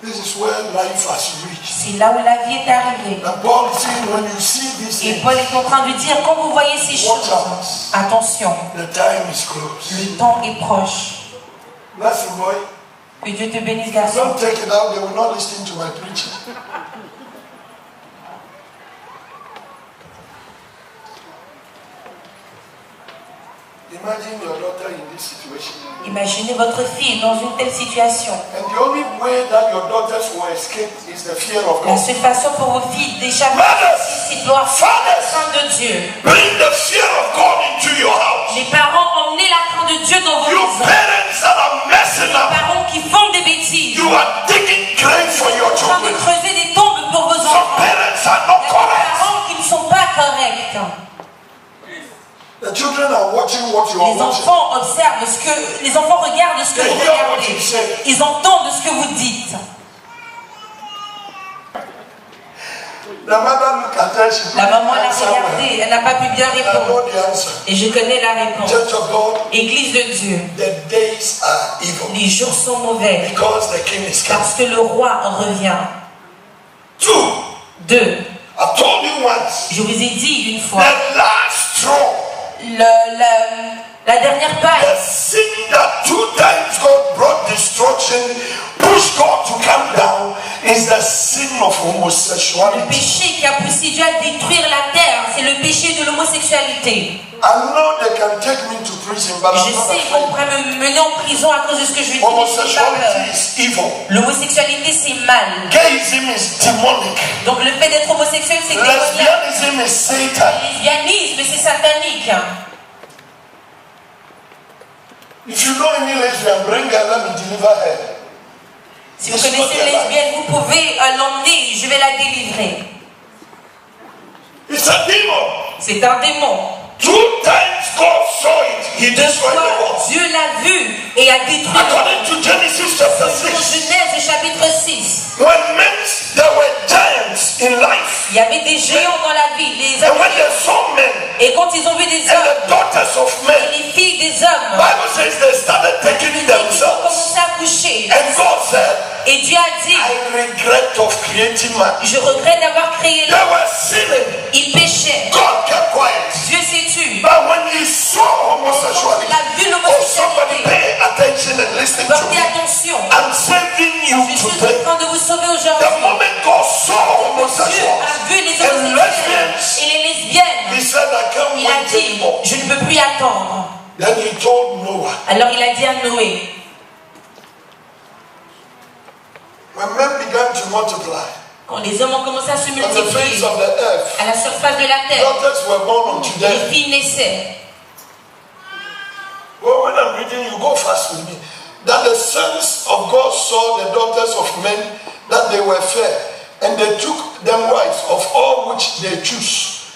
This is where life has reached. C'est là où la vie est arrivée. And Paul is saying, when you see this Et thing, Paul est en train de dire, quand vous voyez ces choses, attention, the time is close. le temps est proche. Bless you, boy. Que Dieu te bénisse, garçon. Don't take it out. They will not listen to my preaching. Imagine your daughter in this situation. Imaginez votre fille dans une telle situation. And the only way that your daughters will escape is the fear of La God. seule façon pour vos filles d'échapper, c'est de voir la crainte de Dieu. Bring the fear of God into your house. Les parents, emmenez la crainte de Dieu dans vos You maisons. parents that are messing Les up, parents qui font des bêtises, you are digging grave for your en train de children. creuser des tombes pour vos Some enfants. parents are not Il y a des correct. parents qui ne sont pas corrects. The children are watching what you are Les watching. enfants observent ce que... Les enfants regardent ce que They vous hear what you regardez. say. Ils entendent ce que vous dites. The mother looked at her. She La couldn't maman l'a answer well. regardée, elle n'a pas pu bien I répondre. know the answer. Et je connais la réponse. Church of God, Église de Dieu, the days are evil les jours sont mauvais because the king is coming. parce que le roi revient. 2. 2. I've told you once. Je vous ai dit une fois, The last straw. la dernière paille, The sin that 2 times God brought destruction, pushed God to come down, is the sin of le homosexuality. péché qui a poussé Dieu à détruire la terre, c'est le péché de l'homosexualité. I know they can take me to prison, but Je I'm not sais qu'on afraid. pourrait me mener en prison à cause de ce que je dis, mais je n'ai pas peur. Homosexuality is evil. L'homosexualité, c'est mal. Gayism is demonic. Donc le fait d'être homosexuel, c'est démoniaque. Lesbianism is Satan. Le lesbianisme, c'est satanique. If you know any lesbian, bring her, let me deliver her. Si vous connaissez une lesbienne, vous pouvez l'emmener, je vais la délivrer. It's a demon. C'est un démon. 2 times God saw it, He 2 destroyed the fois, world. Dieu l'a vu et a détruit le monde. According to Genesis chapter Selon 6, Genèse chapitre 6, when men, there were giants in life, il y avait des géants dans la vie. Les and hommes, when they saw men et quand ils ont vu des and hommes, the daughters of et men, les filles des hommes, Bible says they started taking ils ont themselves. commencé à coucher. And God said, Et Dieu a dit, I regret of creating man. je regrette d'avoir créé They l'homme. were sinning. Ils péchaient. God kept quiet. Dieu s'est tu. But when He saw homosexuality, Il a vu oh, somebody l'homosexualité. pay attention and listen to Portez me. attention. I'm saving you Je suis today. en train de vous sauver The aujourd'hui. moment God saw Dieu homosexuals a vu les and homosexuels lesbians, et les lesbiennes. He said, I can't Il a wait dit, anymore. je ne peux plus attendre. Then He told Noah, Alors il a dit à Noé, when men began to multiply quand les hommes ont commencé à se on the face multiplier of the earth, à la surface de la terre, daughters were born unto les them. filles naissaient. Well, when I'm reading, you go fast with me. That the sons of God saw the daughters of men, that they were fair, and they took them wives of all which they choose.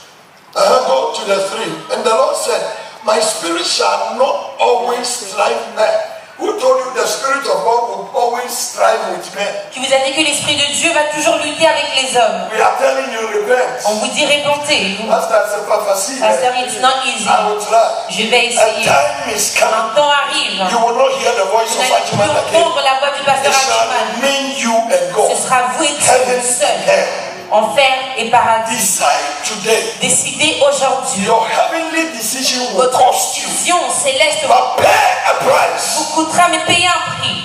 Go to the 3. And the Lord said, my spirit shall not always strive men. Who told you the spirit of God will always strive with men? Qui vous a dit que l'Esprit de Dieu va toujours lutter avec les hommes. We are telling you, repent. On vous dit répentez. Pastor, c'est pas facile. Pasteur, it's not easy. I will try. Je vais A essayer. time is coming. Un temps arrive. You will not hear the voice Vous of n'allez plus Achiman again. entendre la voix du It pasteur shall Achiman. remain you and God. Ce sera vous et Dieu Heaven seul. and hell. Enfer et paradis. Decide today. Décidez aujourd'hui. Your heavenly decision will Votre cost you. décision céleste But pay a price. vous coûtera, mais payez un prix.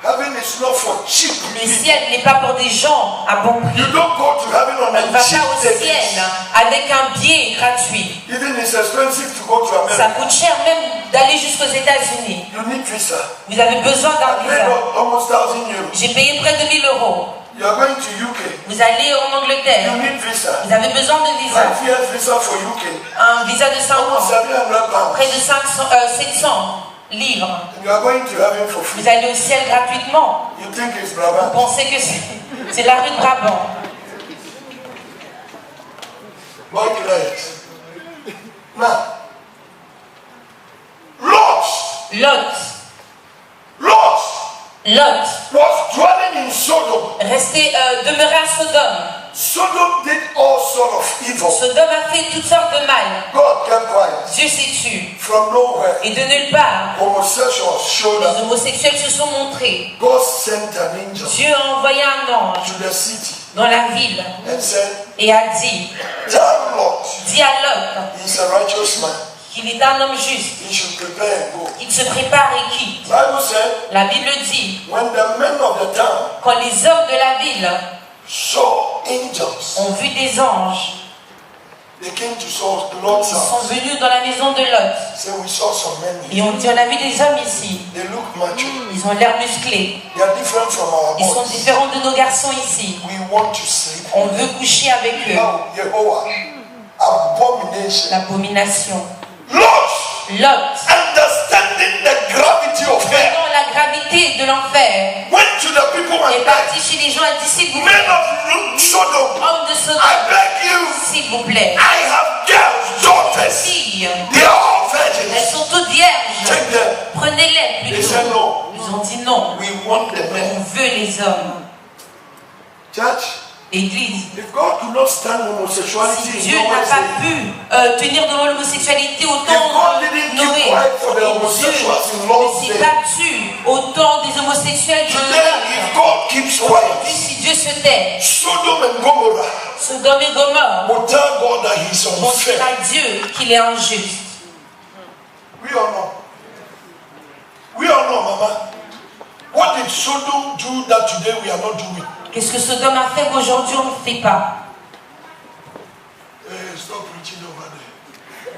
Heaven is not for cheap. Le ciel n'est pas pour des gens à bon prix. You don't go to heaven on On ne va a cheap pas au ticket. ciel avec un billet gratuit. Even it's expensive to go to Ça America. coûte cher même d'aller jusqu'aux États-Unis. You need visa. Vous avez besoin d'un I paid visa. almost 1,000 euros. J'ai payé près de 1000 euros. You are going to UK. Vous allez en Angleterre. You need visa. Vous avez besoin de visa. 5 years visa for UK. Un visa de 5 Almost ans. 700 pounds. Près de 700 livres. You are going to heaven for free. Vous allez au ciel gratuitement. You think it's Vous Brabant? pensez que c'est la rue de Brabant. Boy legs. Now, Lot Lot was dwelling in Sodom. demeurait à Sodome. Sodom did all sort of evil. Sodome a fait toutes sortes de mal. God kept quiet. Dieu s'est tu. From nowhere, Et de nulle part, homosexuals showed les up. homosexuels se sont montrés. God sent an angel Dieu a envoyé un ange to the city dans la ville and said, et a dit, tell Lot, dis à Lot he's a righteous man. qu'il est un homme juste, He should prepare and go. qu'il se prépare et quitte. Bible said, La Bible dit, when the men of the town quand les hommes de la ville saw angels, ont vu des anges, they came to Lot's ils sont house. venus dans la maison de Lot. Say, we saw some men Et here. on dit, on a vu des hommes ici. They look mature. Ils ont l'air musclés. They are different from our Ils sont boys. différents de nos garçons ici. We want to sleep. On veut coucher avec eux. Now, Jehovah, abomination. L'abomination. Lot, Lot, understanding the gravity of hell, dans la gravité de l'enfer, went to the people est and parti said, chez les gens et dit, s'il vous men plaît, of Sodom, hommes de I Sodome, beg you, s'il vous plaît, I have girls, daughters. filles, They are all elles virgins. sont toutes vierges. Take them. Prenez-les They said plutôt. no. Ils ont dit non. We want the On men. veut les hommes. Church, Église, if God could not stand homosexuality si in Dieu n'a Noah's pas day, pu tenir devant l'homosexualité au if temps God de didn't keep Noé, quiet for the et Dieu homosexuals in ne Lot's s'est day, battu au temps des homosexuels de today, if Lot, God keeps aujourd'hui, quiet, si Dieu se tait, Sodom and Gomorrah Sodome et Gomorrhe will tell God that He's vont dire unfair. à Dieu qu'il est injuste. We all know. We all know, Mama. What did Sodom do that today we are not doing? Qu'est-ce que Sodome a fait qu'aujourd'hui on ne fait pas? Hey, stop preaching over there.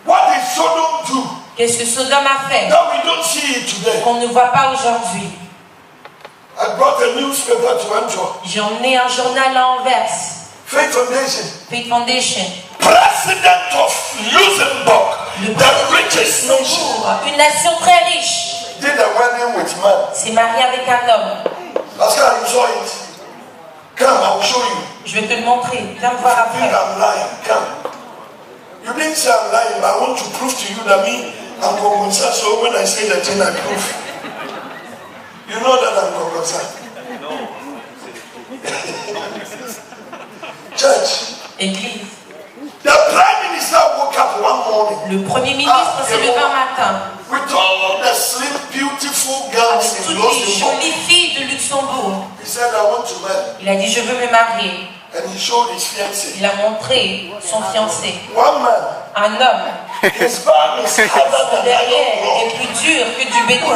What did Sodom do Qu'est-ce que Sodome a fait that we don't see it today? qu'on ne voit pas aujourd'hui? I brought a newspaper to Antwerp. J'ai emmené un journal à Anvers, Faith Foundation. Faith Foundation, President of Luxembourg, the richest nation, Luxembourg, une nation très riche, did a wedding with man. s'est mariée avec un homme. Pascal, you saw it. Come, I will show you. Je vais te le montrer, viens me voir You think après. I'm lying? Come. You didn't say I'm lying, but I want to prove to you that me, I'm concerned. So when I say the thing, I prove. You know that I'm concerned. Church, Église, the Prime Minister woke up one morning le Premier ministre s'est levé un matin with all the slim, beautiful girls avec in toutes les Luxembourg. jolies filles de Luxembourg. He said, I want to marry. Il a dit, je veux me marier. And he showed his fiancée. Il a montré son fiancé. One man, Un homme, his back is harder than derrière, iron est rod. plus dur que du béton.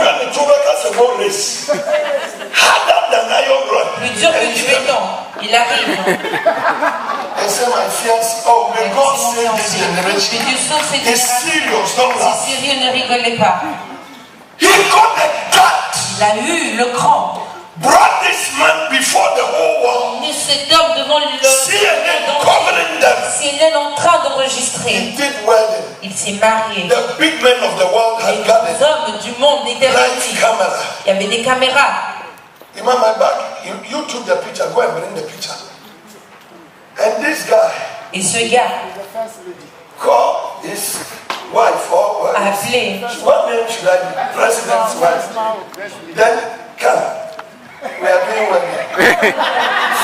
Harder than iron rod. Plus dur que du béton. Il arrive. I said, my fiancé, oh, may God save this Que generation. Dieu sauve cette It's génération. serious, don't laugh. C'est sérieux, ne rigolez pas. He got the gut, Il a eu le cran. brought this man before the whole world. Mis cet homme devant le CNN covering them. CNN en train He d'enregistrer. did wedding. Il s'est marié. The big men of the world Les had gathered. hommes du monde étaient Live réunis. camera. Il y avait des caméras. Imam, my back, you took the picture. Go and bring the picture. And this guy Et ce gars called his wife or a appelé. what name should I be? President's wife. Then come. We are doing wedding.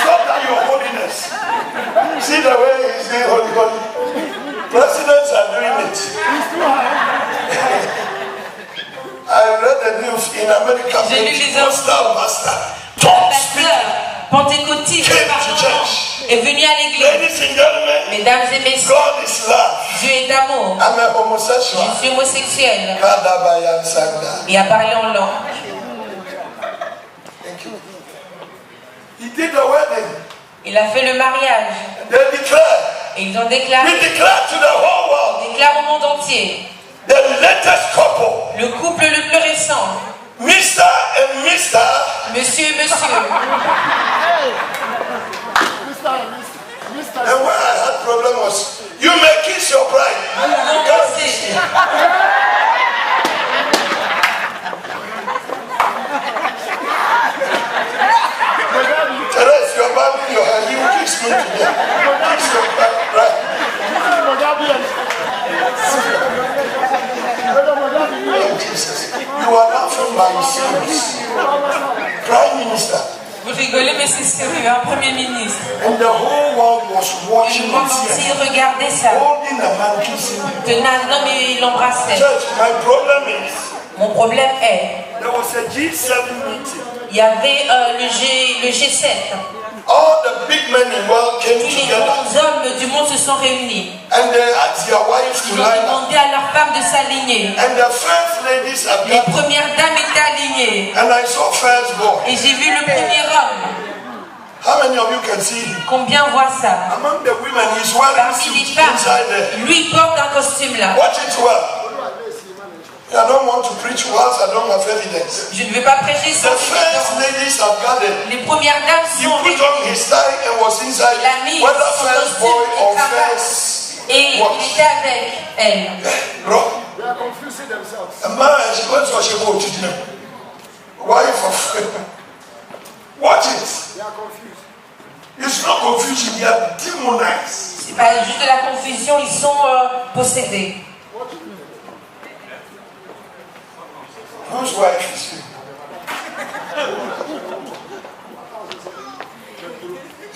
Stop that, your holiness. See the way he's doing holy, holy. Presidents are doing it. I read the news in America. J'ai lu les Pentecostal pastor. Don't speak. pentecôtiste est venu à l'église. Mesdames et messieurs, Dieu est d'amour. Je suis homosexuel. Il a parlé en langue. Il a fait le mariage. Et ils ont déclaré. Il déclare au monde entier. Le couple le plus récent. Mr. and Mr. Monsieur et monsieur. And where I had problem was, you may kiss your bride. Teresa, you're banging your head. You kiss me today. Kiss your bride. Oh, Jesus. You are laughing by yourselves. Prime Minister. Vous rigolez, mais c'est sérieux, un Premier ministre. And the whole world was watching. Le monde entier regardait ça. Holding a man kissing him. Tenant un homme et il l'embrassait. Church, my problem is. Mon problème est. There was a G7 meeting. Il y avait le G7. All the big men in the world came Tous les together. grands hommes du monde se sont réunis. And they asked their wives to Ils ont line up. demandé à leurs femmes de s'aligner. And the first ladies are Les gathered. premières dames étaient alignées. And I saw first boy. Et j'ai vu le premier homme. How many of you can see him? Combien voient ça? Among the women, he's wearing Parmi les suit femmes, inside there. lui porte un costume là. Watch it well. I don't want to preach whilst I don't have evidence. Je ne veux pas prêcher The sans first évidence. ladies have gathered. Les premières dames He sont put on his tie and was inside. Il a mis Whether son first costume boy et or cravate. first Et what? il était avec elle. Bro, They are confusing themselves. a man is going to Ashebo to dinner. Wife of watch it. They are confused. It's not confusion, they are demonized. C'est pas juste de la confusion, ils sont possédés. Whose wife is he?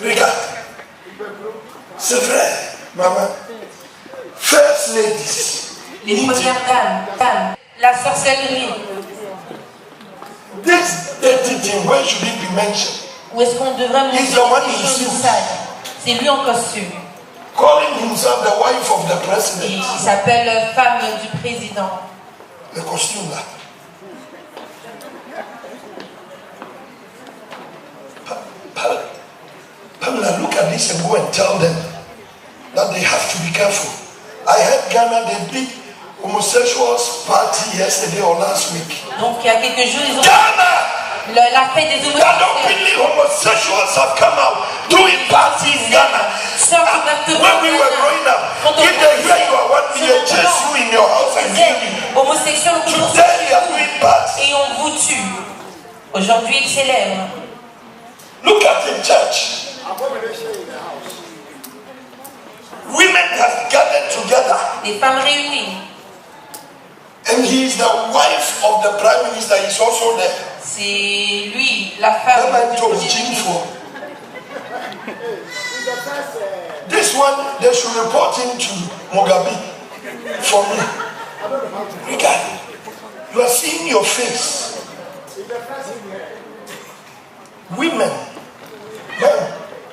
Regarde. C'est vrai, maman. First ladies. Les premières dames. La sorcellerie. This dirty thing, where should it be mentioned? Où est-ce qu'on devrait montrer He's the one quelque in chose de suit. sale? C'est lui en costume. Calling himself the wife of the Et president. il s'appelle femme du président. Le costume là. Pamela, look at this and go and tell them that they have to be careful. I heard Ghana, they did homosexuals party yesterday or last week. Donc il y a quelques jours, ils ont Ghana! la fête des That homosexuels. openly homosexuals have come out doing party in Ghana. When we were growing up, if they hear you are one million, chase you in your house and kill you. Homosexuels, Today they are doing party. et on vous tue. Aujourd'hui, ils célèbrent. Look at the church. Abomination in the house. Women have gathered together, Des femmes réunies. and he is the wife of the prime minister. He's also there. C'est lui, la femme That man du told Premier Jim ministre. for It's the first. this one. They should report him to Mugabe for me. Regard, you are seeing your face. It's the first in here. Women, men,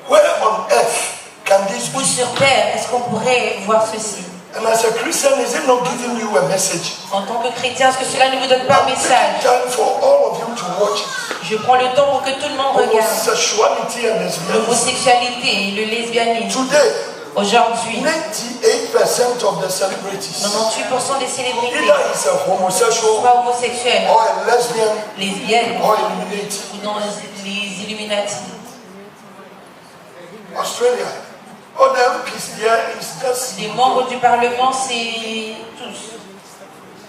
where on earth can this Où be? sur terre est-ce qu'on pourrait voir ceci? And as a Christian, is it not giving you a message? En tant que chrétien, est-ce que cela ne vous donne pas un I'm message? taking time for all of you to watch it. Je prends le temps pour que tout le monde regarde. Homosexuality and lesbianism. L'homosexualité et le lesbianisme. Today, Aujourd'hui, 98% of the celebrities 98% des célébrités, either is a homosexual soit homosexuels, or a lesbian lesbiennes or Illuminati. ou dans les Illuminati. Australia. Oh, the MPs there is just Les membres du Parlement, c'est tous.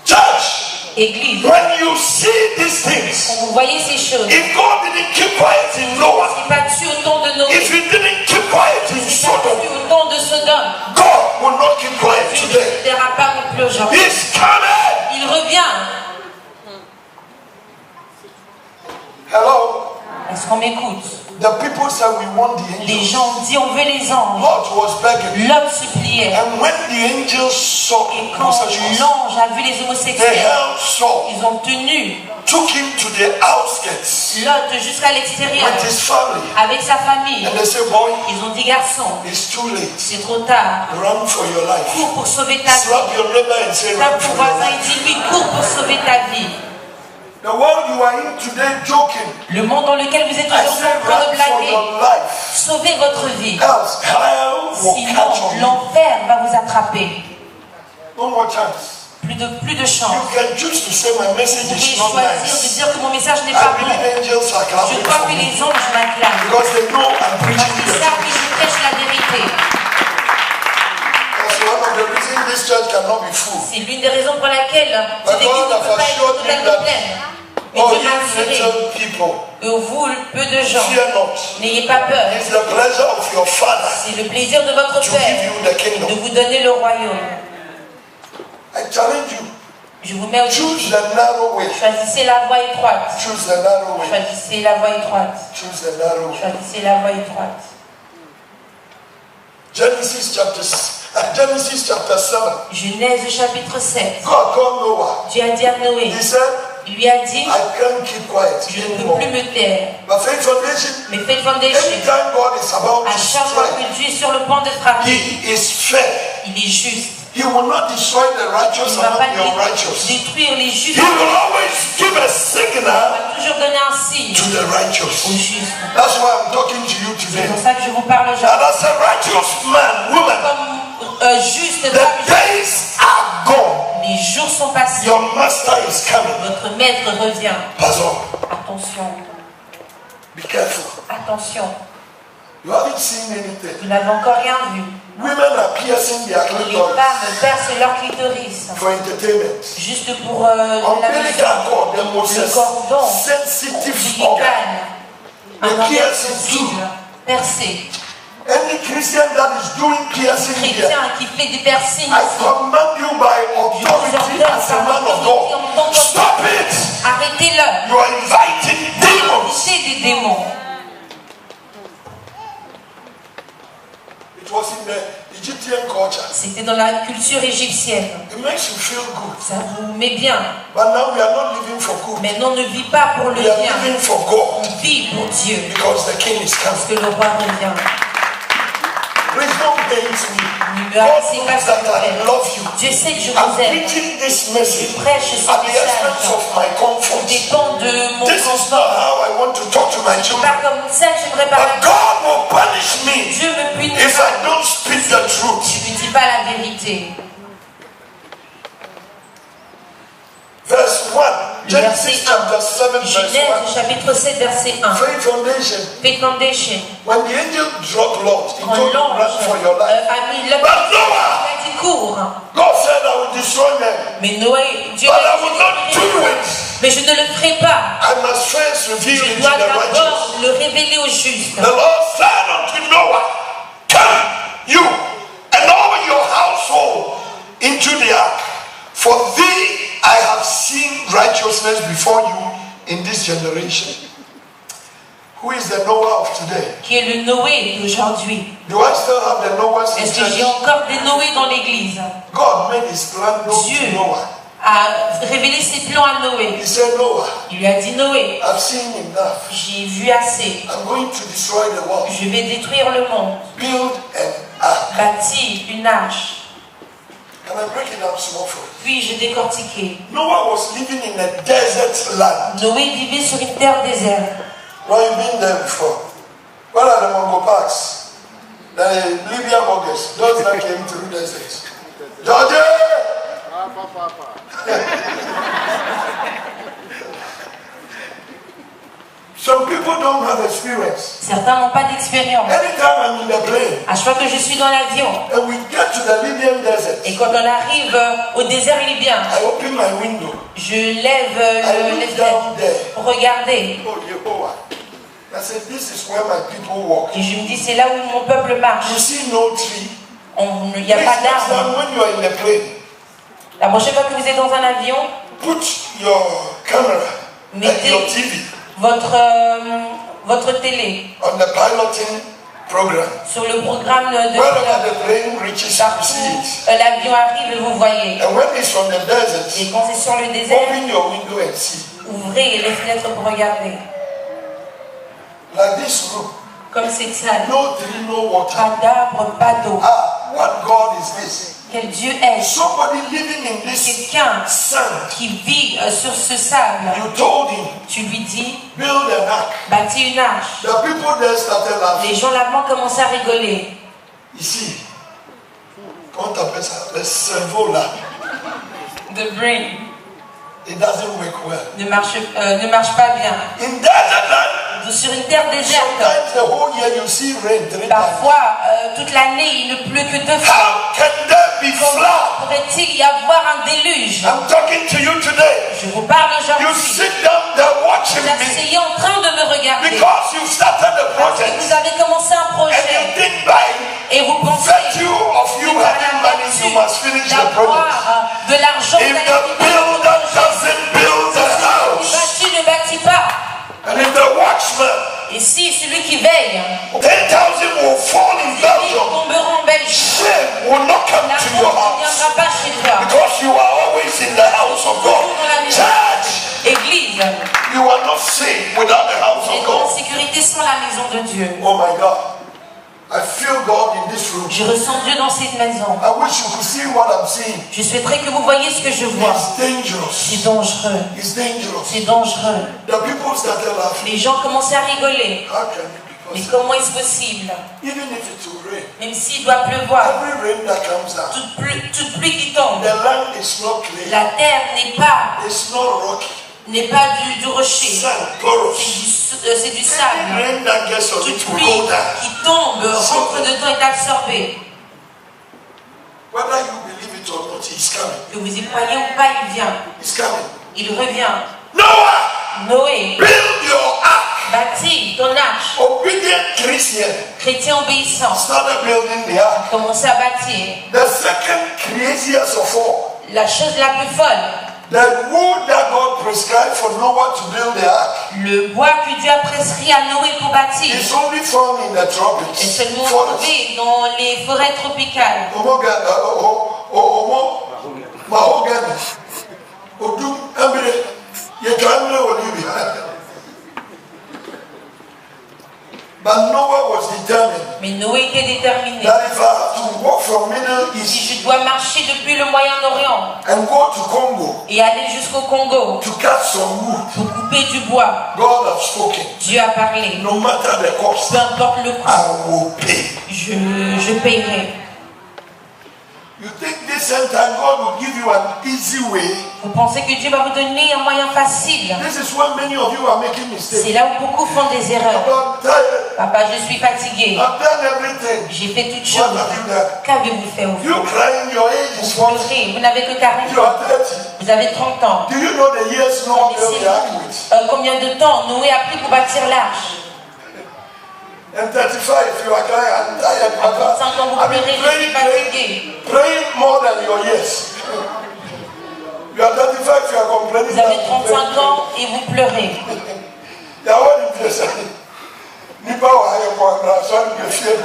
church. Église. When you see these things, Quand vous voyez ces choses, if God didn't keep quiet in Noah, il pas tué au temps de Noé, if He didn't keep quiet in il pas Sodom, tué au temps de Sodome, God will not keep quiet il ne today. se taira pas non plus aujourd'hui. He's coming. Il revient. Hello. Est-ce qu'on m'écoute? The people said we want the Les angels. gens ont dit on veut les anges. Lot was begging. L'homme suppliait. And when the angels saw Et quand homosexuals, l'ange a vu les they homosexuels, held Saul ils ont tenu took him to the outskirts Lot jusqu'à l'extérieur with his family. avec sa famille. And they said, boy, Ils ont dit, garçon, it's too late. c'est trop tard. Run for your life. Cours pour sauver ta vie. Slap your neighbor and say, Tape run ton for your voisin et life. dis-lui, cours pour sauver ta vie. The world you are in today joking. Le monde dans lequel vous êtes I aujourd'hui say, en train de run for blaguer. your life. Sauvez votre vie. Else hell will catch on Sinon, you. l'enfer va vous attraper. No more chance. Plus de chance. You can choose to say my message Vous pouvez is not choisir de nice. dire que mon message n'est I pas bon. believe angels are Je clapping crois for que me. les anges m'acclament. Because they know I'm Parce preaching qu'ils the savent que truth. je prêche la vérité. That's one of the reasons this church cannot be full. C'est l'une des raisons pour laquelle My cette église God ne has peut pas être assured me totalement that pleine. Mais all Dieu you m'a assuré, little people, et vous, peu de gens, fear not. n'ayez pas peur. It's the pleasure of your Father C'est le plaisir de votre to give Père you the de kingdom. vous donner le royaume. I challenge you. Je vous mets au Choose défi. the narrow way. Choisissez la voie étroite. Choose the narrow way. Choisissez la voie étroite. Choose the narrow way. Choisissez la voie étroite. Genesis chapter 7. Genèse chapitre 7. God called Noah. Dieu a dit à Noé, He said, il lui a dit, I can't keep quiet je ne peux anymore. plus me taire. But faith foundation, Mais Faith Foundation, anytime God is about à to chaque fois strike, que Dieu est sur le point de frapper, He is fair. il est juste. He will not destroy the Il righteous ne va pas among the unrighteous. détruire les justes. He will always give a Il signal va toujours donner un signe to the aux righteous. justes. That's why I'm talking to you C'est today. pour ça que je vous parle And aujourd'hui. as a righteous man, woman, Comme juste, the days are gone. les jours sont passés. Your master is coming. Votre maître revient. Pass on. Attention, Be careful. attention. You haven't seen anything. Vous n'avez encore rien vu. Women are piercing their Les clitoris femmes percent leur clitoris for entertainment. juste pour la Umbilical cord, the most le cordon sensitive organ. umbilical, un organe sensible, percé. Any Christian that is doing piercing here, Chrétien qui fait des piercings, I command you by authority as a man of God. Stop it! arrêtez-le. You are inviting demons. C'est des démons. It was in the Egyptian culture. C'était dans la culture égyptienne. It makes you feel good. Ça vous met bien. But now we are not living for good. Mais on ne vit pas pour le We are bien. living for On God vit pour Dieu. because the King is Parce coming. que le roi revient. Please don't hate me. Ne me God haïssez pas knows s'il that vous plaît. I love you. Dieu sait que je I'm vous aime. preaching this message Je prêche ce at the expense message of my au comfort. dépend de mon This is not confort. how I want to talk to my C'est children. pas comme ça que j'aimerais parler. But God will punish me Dieu me punit if I don't speak the truth. si je ne dis pas la vérité. Verse 1. Genesis Verset 1. chapter 7, verse Genèse chapitre 7 verset 1. 1. Faith foundation. Faith Foundation. When the angel dropped Lot, he Quand told him l'ange run for your life. a mis le But Noah, il a dit cours. God said I will destroy them. Mais Noé, Dieu But I a will dit, not do it. mais je ne le ferai pas. I must first reveal Je it to dois the righteous. d'abord le révéler aux justes. The Lord said unto Noah, come, you and all your household into the ark. For thee I have seen righteousness before you in this generation. Who is the Noah of today? Qui est le Noé d'aujourd'hui. Do I still have the Noahs in Est-ce que j'ai church? encore des Noé dans l'église? God made his plan known Dieu to Noah. a révélé ses plans à Noé. He said, Noah, Il lui a dit, Noé, I've seen enough. j'ai vu assez. I'm going to destroy the world. Je vais détruire le monde. Build an ark. Bâtir une arche. Can I break it down small for you? Puis-je décortiquer. Noah was living in a desert land. Noé vivait sur une terre déserte. Well, you've been there before. What are the Mongo Parks? The Libyan August, those that came through the deserts. George! Some people don't have experience. Certains n'ont pas d'expérience. Anytime I'm in the plane À chaque fois que je suis dans l'avion and we get to the Libyan desert, et quand on arrive au désert libyen, I open my window. je lève I les look fenêtres down there. pour regarder. Oh, Jehovah. I said, this is where my people walk. Et je me dis, c'est là où mon peuple marche. You see no tree. Il n'y a Please, pas next d'arbre. time when you are in the plane, La prochaine fois que vous êtes dans un avion, put your camera and mettez your TV votre télé on the piloting program. sur le programme de Wherever pilote. the plane reaches, you see it. L'avion arrive et vous voyez. And when it's on the desert, Et quand c'est sur le désert, open your window and see. Ouvrez les fenêtres pour regarder. Like this room. Comme cette salle. No tree, no water. Pas d'arbre, pas d'eau. Ah, what God is this? Quel Dieu est? Somebody living in this Quelqu'un sand. qui vit sur ce sable. You told him, Tu lui dis, build an ark. bâtis une arche. The people there started laughing. Les gens là-bas commencent à rigoler. Ici, comment t'appelles ça? Le cerveau là. The brain It doesn't work well. ne marche pas bien. In desert land, Sur une terre déserte, sometimes the whole year you see rain 3 times. parfois, toute l'année, il ne pleut que 2 fois. How can there be flood? Pourrait-il y avoir un déluge? I'm talking to you today. Je vous parle You aujourd'hui. sit down there watching Vous me asseyez en train de me regarder. because you started the Parce que project vous avez commencé un and you projet think by et vous pensez virtue of you que par having la money you must finish the project. d'avoir de l'argent, If vous the allez finir votre builder projet. doesn't build the Le house bâti ne bâtit pas. and if the watchman, Et si celui qui veille, 10,000 will fall in ils Belgium, tomberont en Belgique. shame will not come to L'argent your ne house viendra pas chez toi. because you are always in the house of God. Church, Église, you are not safe without the house et of en God. sécurité sans la maison de Dieu. Oh my God. I feel God in this room. Je ressens Dieu dans cette maison. I wish you could see what I'm seeing. Je souhaiterais que vous voyiez ce que je vois. It's dangerous. C'est dangereux. It's dangerous. C'est dangereux. The people started laughing. Les gens commencent à rigoler. How can it be Mais possible? comment est-ce possible? Even if it will rain, Même s'il doit pleuvoir, every rain that comes down, toute pluie qui tombe, the land is not clear. la terre It's not rocky. n'est pas du rocher. Sand, porous. C'est du Any sable. rain that gets on Toute it will pluie go down. qui tombe rentre dedans est absorbée. Whether you believe it or not, it's coming. Que vous y croyez ou pas, il vient. It's coming. Il revient. Noah, Noé, build your ark. bâtis ton arche. Obedient Christian Chrétien obéissant, started building the ark. commencez à bâtir. The second craziest of all, La chose la plus folle, the wood that God prescribed for Noah to build the ark le bois que Dieu a prescrit à Noé pour bâtir is only found in the est tropics. seulement Forest. trouvé dans les forêts tropicales. Mahogany. Odum, Emre, Yekamre Olivia. But Noah was determined Mais Noé était déterminé. that if I have to walk from Middle Si East je dois marcher depuis le Moyen-Orient and go to Congo et aller jusqu'au Congo to cut some wood, pour couper du bois, God has spoken. Dieu a parlé. No matter the cost, Peu importe le coût, I will pay. je paierai. You think this end time God will give you an easy way? Vous pensez que Dieu va vous donner un moyen facile? This is when many of you are making C'est mistakes. là où beaucoup font des erreurs. I'm tired. Papa, je suis fatigué. I've done everything. J'ai fait toutes What choses. have you done? Qu'avez-vous fait au You fond? crying, your age is Vous 40. pleurez. Vous n'avez que 40 You ans. are 30. Vous avez 30 ans. Do you know the years Noah Mais built the ark with? c'est combien de temps Noé a pris pour bâtir l'arche? And 35, you are crying, I'm tired, Papa. 35 ans, vous I've been pleurez, je praying, suis fatigué. praying more than your years. You are 35, you are complaining. Vous avez 35 ans et vous pleurez. You are all in place. Nipa wa ayo kwa grandson, you feel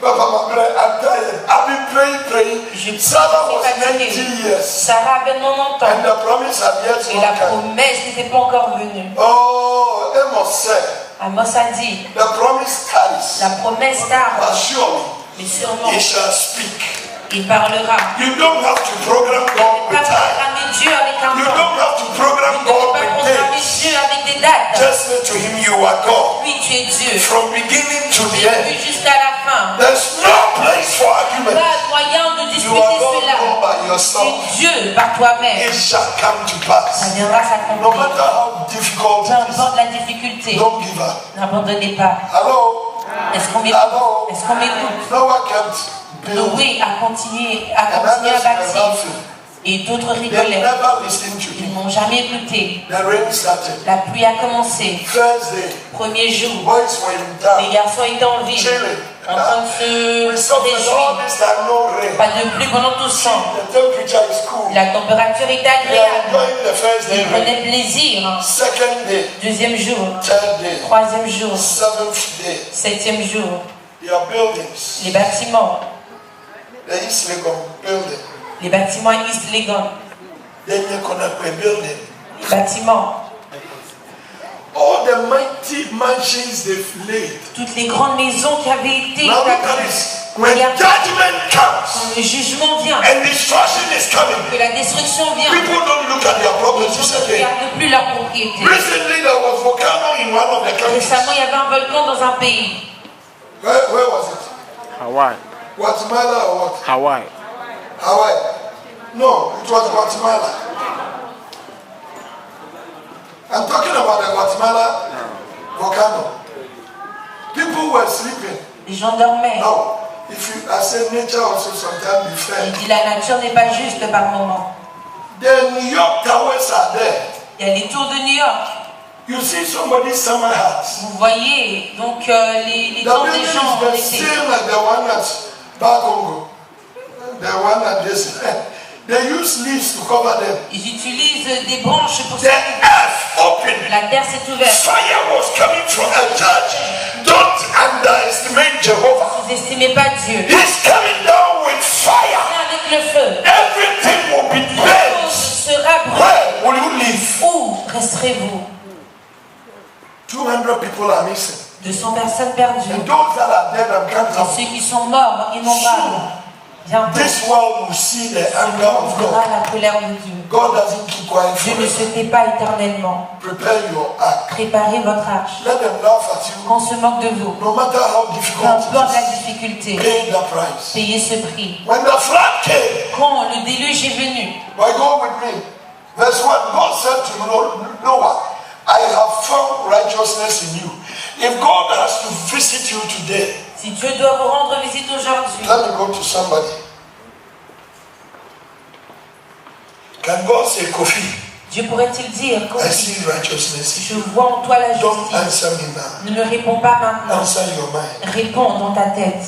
Papa, I'm tired. I've been praying. Je Sarah was suis 90 fatigué. years. Sarah avait 90 And ans. the promise had yet Et la not come. promesse n'était pas encore venue. Oh, Amos said, Amos a dit, the promise carries, la promesse tarde, but surely mais sûrement, he shall speak. il parlera. You don't have to program God Pas with time. programmer Dieu avec un You temps. don't have to program Ne God pas with programmer days. Dieu avec des dates. Just say to him, you are God. Puis tu es Dieu. From beginning to the Puis end. jusqu'à la fin. There's no place for argument. Pas moyen de You discuter are God cela. all by Tu yourself. es Dieu par toi-même. It shall come to Ça pass. viendra No s'accomplir. matter how difficult Peu it is, importe la difficulté, don't give up. n'abandonnez pas. Hello? Est-ce qu'on m'écoute? Hello? Est-ce qu'on m'écoute? Noah kept building. Noé a continué à And bâtir. others were laughing. Et d'autres They rigolaient. never listened to Ils him. n'ont jamais écouté. The rain started. La pluie a commencé. First day, Premier jour, boys were in les town. garçons étaient en ville, Chilling. en train de We se suffered all réjouir. this time, no rain. Pas de pluie pendant tout ce temps. The temperature is cool. La température était They are agréable. enjoying the first day Ils rain. prenaient plaisir. Second day, Deuxième jour, third day, troisième jour, seventh day. septième jour. Their buildings, Les bâtiments, the East Legon building, les bâtiments à East Legon, the Nyekonakwe building, Bâtiments. All the mighty mansions they've laid. Toutes les grandes maisons qui avaient été Now look at this. When judgment comes, le jugement vient, and destruction is coming, que la destruction vient, people don't look at their les properties gens ne again. regardent plus leur propriété. Recently there was volcano in one of the countries. Récemment, il y avait un volcan dans un pays. Where was it? Hawaii. Guatemala or what? Hawaii. Hawaii. No, it was Guatemala. I'm talking about the Guatemala volcano. People were sleeping. Les gens dormaient. Now, if you, I said nature also sometimes be fair. Il dit la nature n'est pas juste par moment. The New York towers are there. Il y a les tours de New York. You see somebody's summer hat. Vous voyez donc les The tentes building des gens en is the été. same like the one at Bakongo. The one at this. They use leaves to cover them. Ils utilisent des branches pour The earth opened. La terre s'est ouverte. Fire was coming from a church. Don't underestimate Jehovah. Vous n'estimez pas Dieu. He's coming down with fire. Avec le feu. Everything will be Tout burnt. sera brûlé. Where will you live? Où resterez-vous? 200 people are missing. 200 personnes perdues. And those that are dead and can't Et come. ceux qui sont morts, innombrables. Bientôt, This world will see the anger on of verra God. la colère de Dieu. God doesn't keep quiet Dieu ne forever. se tait pas éternellement. Prepare your ark. Préparez votre arche. Let them laugh at you. Qu'on se moque de vous. No matter how Peu difficult importe la it difficulté, is. Pay the price. payez ce prix. When the flood came, Quand le déluge est venu, but go with me. Verse 1, God said to Noah, I have found righteousness in you. If God has to visit you today, si Dieu doit vous rendre visite aujourd'hui, let me go to somebody. Can God say, Kofi, Dieu pourrait-il dire, I see righteousness in je you. vois en toi la Don't justice. answer me now. Ne me réponds pas maintenant. Answer your mind. Réponds dans ta tête.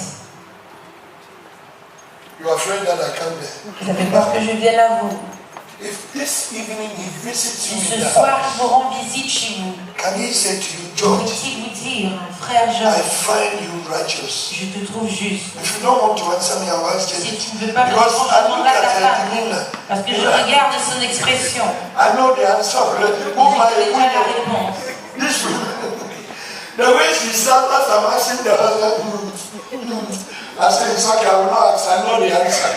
You are afraid that I come there. Vous avez peur que je vienne à vous. If this evening he visits you Si in ce the soir house, il vous rend visite chez vous, can he say to you, George, pourrait-il vous dire, frère I Georges, find you righteous? je te trouve juste. If you don't want to answer me, I will ask Si you. tu ne veux pas me Because répondre, I je look demande à ta at her femme. demeanor. Parce que je regarde son expression. I know the answer already. Je Oh my connais déjà la God. réponse. This the way she sat as I'm asking the husband, I said, it's okay, I will not ask. I know the answer.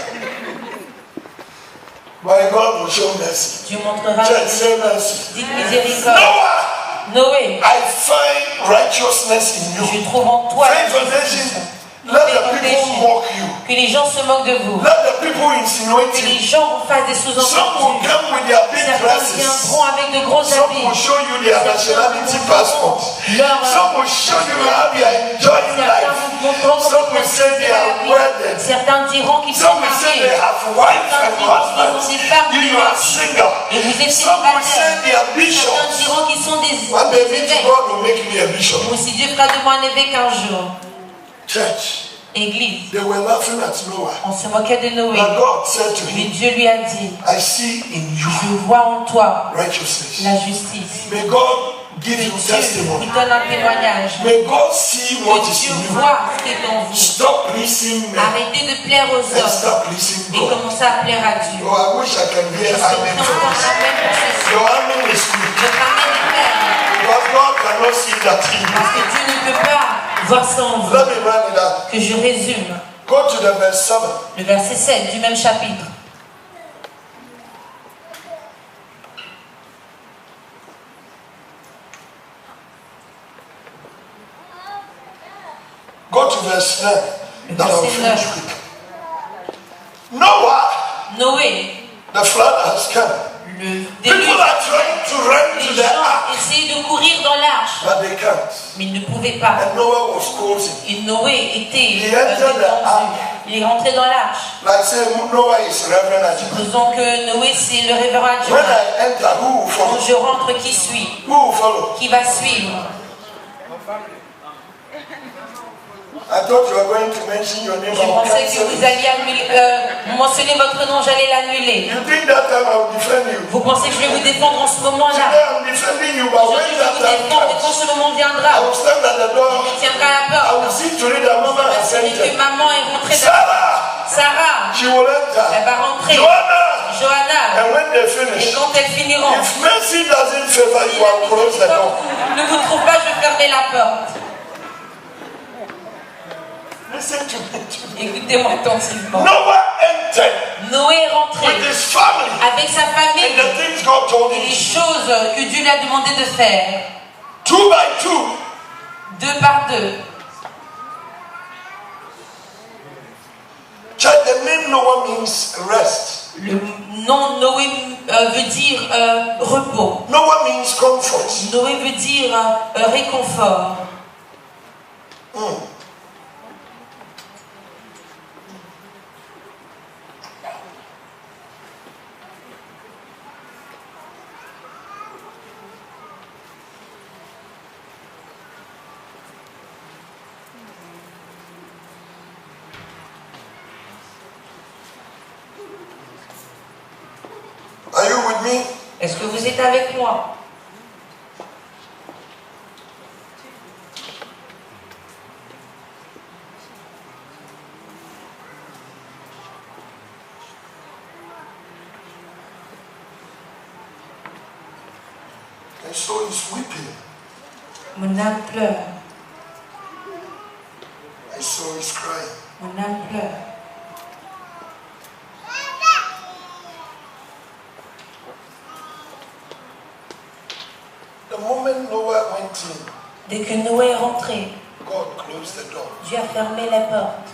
But God will show mercy. Dieu montrera Church, say mercy. dites miséricorde. Noah, Noé, I find righteousness in you. je trouve en toi la Faith justice. foundation. Let the people mock you. Que les gens se moquent de vous. Let the people insinuate Que les you. gens vous fassent des Some will sous-entendus. come with their big Certains dresses. viendront avec de gros Some habits. will show you their nationality passports. Some will show you how they are enjoying Certains life. vous montreront Some comment will say they are wedded. Certains diront qu'ils sont Some will say they mariés. have wife and husbands. You are single. Et vous êtes Some will say célibataires. they are Certains bishops. diront qu'ils sont des One day maybe évêques. God will make me a bishop. Ou si Dieu fera de moi un évêque un jour. Church, Église, they were laughing at Noah. on se moquait de Noé. But God said to Mais him, Dieu lui a dit, I see in you je vois en toi righteousness. la justice. May God give Que you Dieu testimony. vous donne un témoignage. May God see what Que is Dieu in you. voit ce qui est en vous. Stop pleasing men Arrêtez de plaire aux and hommes stop pleasing et God. commencez à plaire à Dieu. Oh, I wish I can hear amen for J'entends this. amen pour ceci. Your amen is good. Votre amen est ferme. Because God cannot see that in you. Parce que Dieu ne peut pas voir ça en vous. Let me run it out. Que je résume. Go to the verse 7. Le verset 7 du même chapitre. Go to verse 9. That I will Verset finish 9. quick. Noah, Noé, the flood has come. le People déluge. are trying to run to Les the gens ark, essayaient de courir dans l'arche, but they can't. mais ils ne pouvaient pas. And Noah was closing. Et Noé était He entered the détendu. ark. Il est rentré dans l'arche. Like say Noah is Reverend Ajima. Disons que Noé, c'est le révérend When Adjoint. I enter, who will Quand follow? je rentre, qui suit? Who will follow? Qui va suivre? I thought you were going to mention your name. Je I will pensais que cancel vous it. alliez mentionner votre nom, j'allais l'annuler. You think that time I will defend you? Vous pensez que je vais vous défendre en ce moment-là? Today I'm defending you, but Aujourd'hui, when je vais that vous time défendre, mais quand comes, ce moment I viendra, will stand at the door. je tiendrai à la I will porte. see to it that mama has C'est que entered. maman est rentrée dans... Sarah, Sarah, she will enter. elle va rentrer. Joanna, Johanna, table. And when they Et finish, quand elles finiront, if mercy doesn't favor si you, I'll close the door. ne vous trouve pas, je vais fermer la porte. Listen to me. Écoutez-moi attentivement. Noah entered Noé est rentré with his family avec sa famille and the things God told et les him. choses que Dieu lui a demandé de faire, 2 by 2. 2 par 2. Church, the name Noah means rest. Le nom Noé veut dire repos. Noah means comfort. Noé veut dire réconfort. Are you with me? Est-ce que vous êtes avec moi? And so he's weeping. Mon âme pleure. And so he's crying. Mon âme pleure. The moment Noah went in, Dès que Noé est rentré, God closed the door. Dieu a fermé la porte.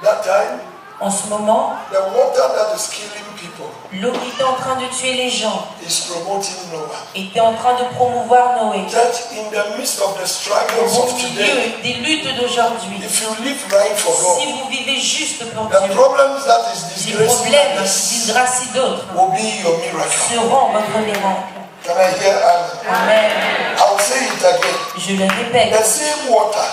That time, En ce moment, the water that is killing people l'eau qui était en train de tuer les gens is promoting Noah. était en train de promouvoir Noé. That in the midst of the struggles Au of today, milieu des luttes d'aujourd'hui, if you live right for si God, vous vivez juste pour the Dieu, problems that is les disgracing problèmes others qui disgracient d'autres will be your miracle. seront votre miracle. Can I hear amen? Amen. I'll say it again. Je le répète, The same water,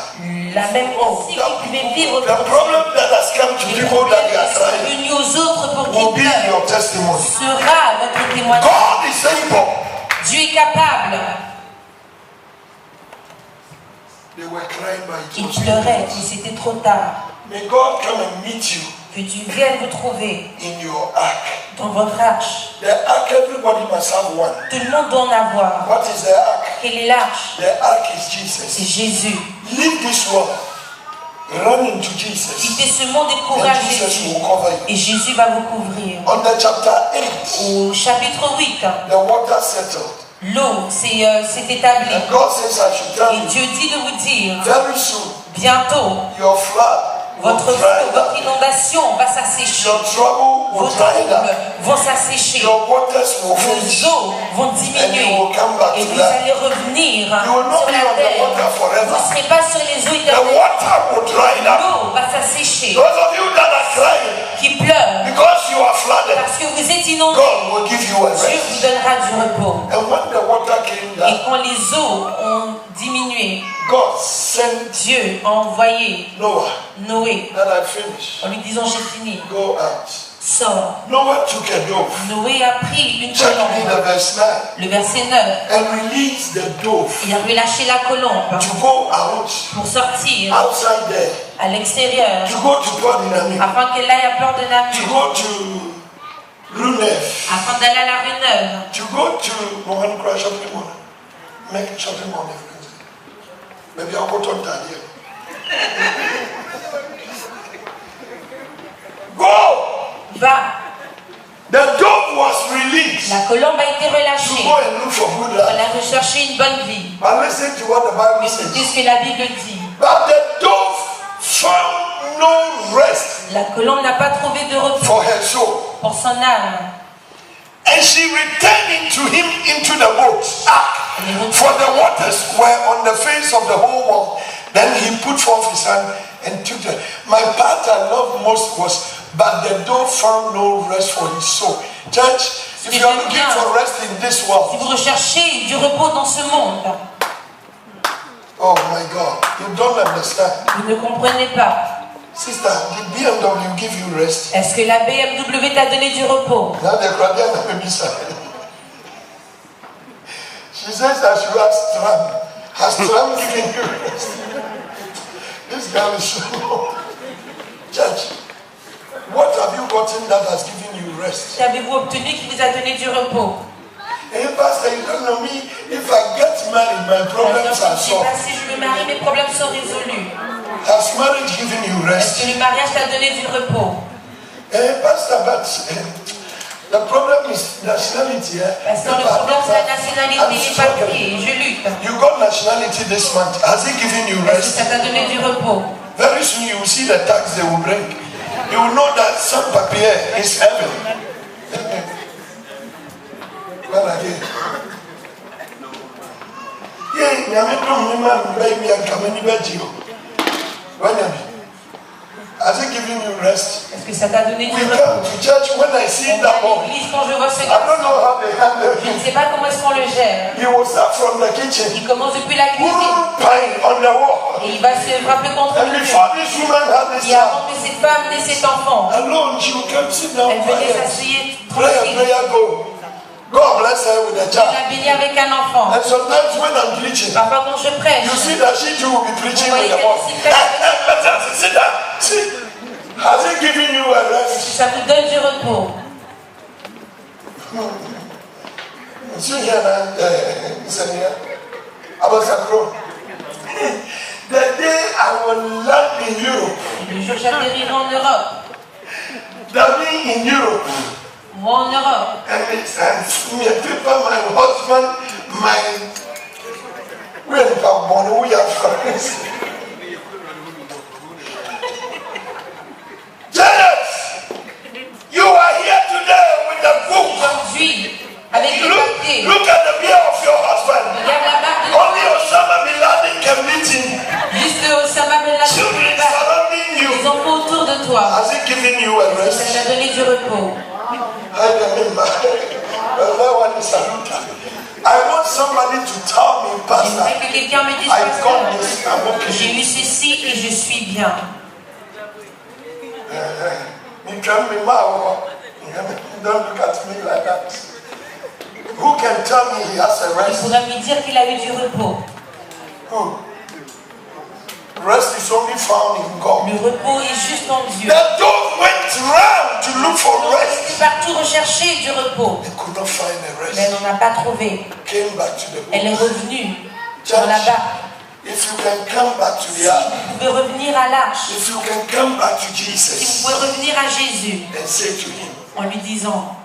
la même eau qui pouvait vivre the pour problem that has come to les people that they are problèmes qui sont crying venus aux autres pour will qu'ils be pleurent your testimony. sera votre témoignage. God is able. Dieu est capable. They were crying by Ils it. pleuraient, mais c'était trop tard. May God come and meet you Que Dieu vienne vous trouver in your ark. dans votre arche. The ark, everybody must have one. Tout le monde doit en avoir. What is the ark? Quelle est l'arche? The ark is C'est Jesus. Jésus. Leave this world. Run into Jesus. Quittez ce monde et courez And à Jesus Jésus. will cover you. Et Jésus va vous couvrir. On the chapter 8, Au chapitre 8, the water settled. l'eau s'est établie. And God says, I should tell Et you, Dieu dit de vous dire, very soon, bientôt, your flood will votre dry up. inondation va s'assécher. Your trouble Vos will dry troubles up. vont s'assécher. Your waters will finish. Vos eaux vont And diminuer. you will come back Et to vous that. allez revenir You will not sur be la on the terre. water Vous forever. ne serez pas sur les eaux The éternelles. water will dry up. L'eau va s'assécher. Those of you that are crying Qui pleure because you are flooded, parce que vous êtes inondés. God will give you a Dieu rest. vous donnera du repos. And when the water came Et down, quand les eaux ont diminué, God sent Dieu a envoyé Noah Noé that I finished. en lui disant j'ai fini, Go out. sors. Noah took a dove. Noé a pris une Check me colombe. the verse 9. Le verset 9, And released the dove il a relâché la colombe to go out pour sortir outside there. à l'extérieur To go to Port-Dynamique. afin qu'elle aille à Port de To Namur, go to Runef. afin d'aller à la rue Neuve, To go to Mohan Crash Shopping Mall. Make shopping mall every Wednesday. Maybe I'll go to Ontario. Go! va. The dove was released La colombe a été to relâchée. go and look for good Elle life. a recherché une bonne vie. But listen to what the Bible Écoutez says. ce que la Bible dit. But the dove found no rest La colombe n'a pas trouvé de repos for her soul. pour son âme. And she returned into him into the boat, ark, for the waters were on the face of the whole world. Then he put forth his hand and took the. My part I loved most was, but the dove found no rest for his soul. Church, if you are looking for rest in this Si world, vous recherchez du repos dans ce monde, oh my God, you don't understand. vous ne comprenez pas. Sister, did BMW give you rest? Est-ce que la BMW t'a donné du repos? Now the Christian baby said. She says I should ask Trump. Has Trump given you rest? This girl is so. Church, what have you gotten that has given you rest? Qu'avez-vous obtenu qui vous a donné du repos? Hey, Pastor, you don't know me. If I get married, my problems are solved. Si je me marie, mes problèmes sont résolus. Has marriage given you Est-ce rest? que le mariage t'a donné du repos? Hey, Pastor, but the problem is nationality. Parce que le problème, c'est la nationalité, les papiers. Je lutte. You got nationality this month. Has it given you Est-ce que rest? ça t'a donné du repos? Very soon you will see the tax they will bring. You will know that some papier is heaven. Well, again. Yeah, I'm not baby and coming to bed. Has it given you rest? Est-ce que ça t'a donné du We repos? come to church when I see that boy. L'église, quand je vois ce I don't garçon, know how they handle je ne him. sais pas comment est-ce qu'on le gère. He will start from the kitchen. Il commence depuis la cuisine Pine on the wall. et il va se frapper contre And le mur. before this woman had this Et child, avant que cette femme n'ait cet enfant, alone she will come sit down. elle venait Prayer, s'asseoir tranquille. prayer, go. God bless her with a Il child. l'a béni avec un enfant. And sometimes when I'm preaching, Parfois quand je prêche, you see that she too will be preaching vous with voyez the qu'elle boy. aussi prêche. Sit down. See, has it given you a rest? Ça vous donne du repos. The day I will land in Europe, Le jour où j'atterrirai en Europe, that means in Europe, moi en Europe, and me people, my husband, my grandpa, we are friends. Janet, you are here today with the book. aujourd'hui, avec les papiers, Look at the beard of your husband. regarde la barbe de Only Osama bin Laden can meet him. juste Osama Ben Children Laden, surrounding les you. enfants autour de toi. Has it given you a Ça rest? t'a donné du repos. I remember. That one is Saluta. I want somebody to tell me, Pastor, J'aimerais que quelqu'un me dise, I pasteur, got this, I'm okay. j'ai eu ceci et je suis bien. You can be mad. Don't look at me like that. Who can tell me he has a Il rest? pourrait me dire qu'il a eu du repos. Who? Rest is only found in God. Le repos est juste en Dieu. That those went round to look for Donc, rest. c'est partout rechercher du repos. They could not find a Mais elle rest. n'en a pas trouvé. Came back to the Elle est boat. revenue dans la barque. If you can come back to Si the ark, vous pouvez revenir à l'arche, if you can come back to si vous Jesus pouvez revenir à Jésus and say to him, en lui disant,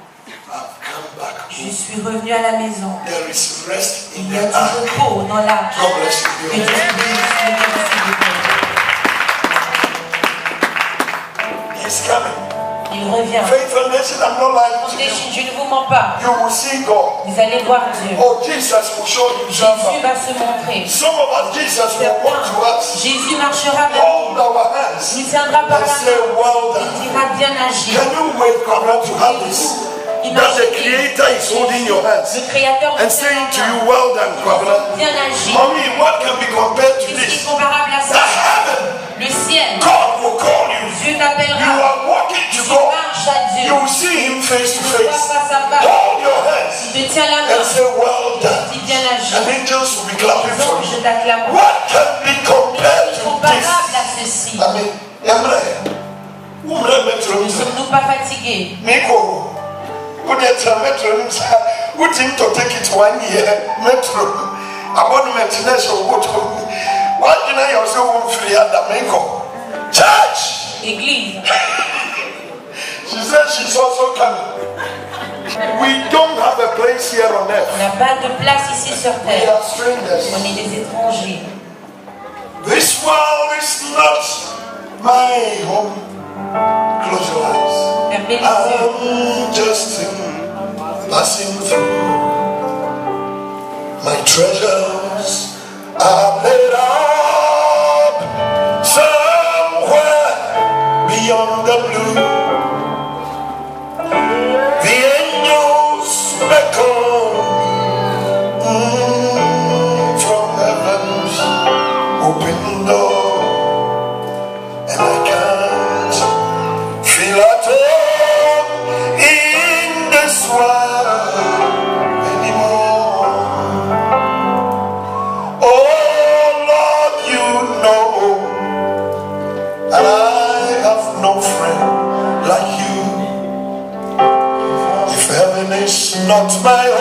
I've come back je home. suis revenu à la maison. There is rest in Il y a the ark. du repos dans l'arche. God bless Que you. Dieu vous bénisse, que Dieu vous bénisse. He's coming. Il revient. Faith Foundation, I'm not lying to you. Je ne vous mens pas. You will see God. Vous allez voir Dieu. Oh, Jesus will show himself Jésus up. va se montrer. Some of us, Jesus will walk to us, Jésus marchera vers nous. hold our hands, Nous tiendra par and la say, main. well Il done. dira bien agi. Can you wait for God to have this? That the Creator is holding your hands Le Créateur vous and tient saying la to main. you, well done, Kwabena. Bien agi. Mommy, what can be compared to Qu'est-ce qui est this? comparable à The ça? heaven, Le ciel. God will call you. Dieu You t'appellera. are walking to Tu God. marches à Dieu. You will see Him face to Tu vois face. face à face. Hold your hands Il te tient la and main. say, well done. Dis bien agi. And angels will be clapping Les for anges you. t'acclameront. What can be compared to Comparable à this? ceci. I mean, Emre, Umre Metro, Ne sommes-nous pas fatigués? Miko, Unetra Metro, Utim to take it 1 year, Metro, abonnement nation, why deny yourself free at the Miko? Church! Église. She said she's also coming. We don't have a place here on On earth. n'a pas de place ici sur We terre. are strangers. On est des étrangers. This world is not my home. Close your eyes. Fermez les yeux. I'm just passing through. My treasures are laid up somewhere beyond the blue. The angels beckon from heaven's open door, and I can't feel at home in this world anymore. Oh Lord, you know, and I have no friend like you. not my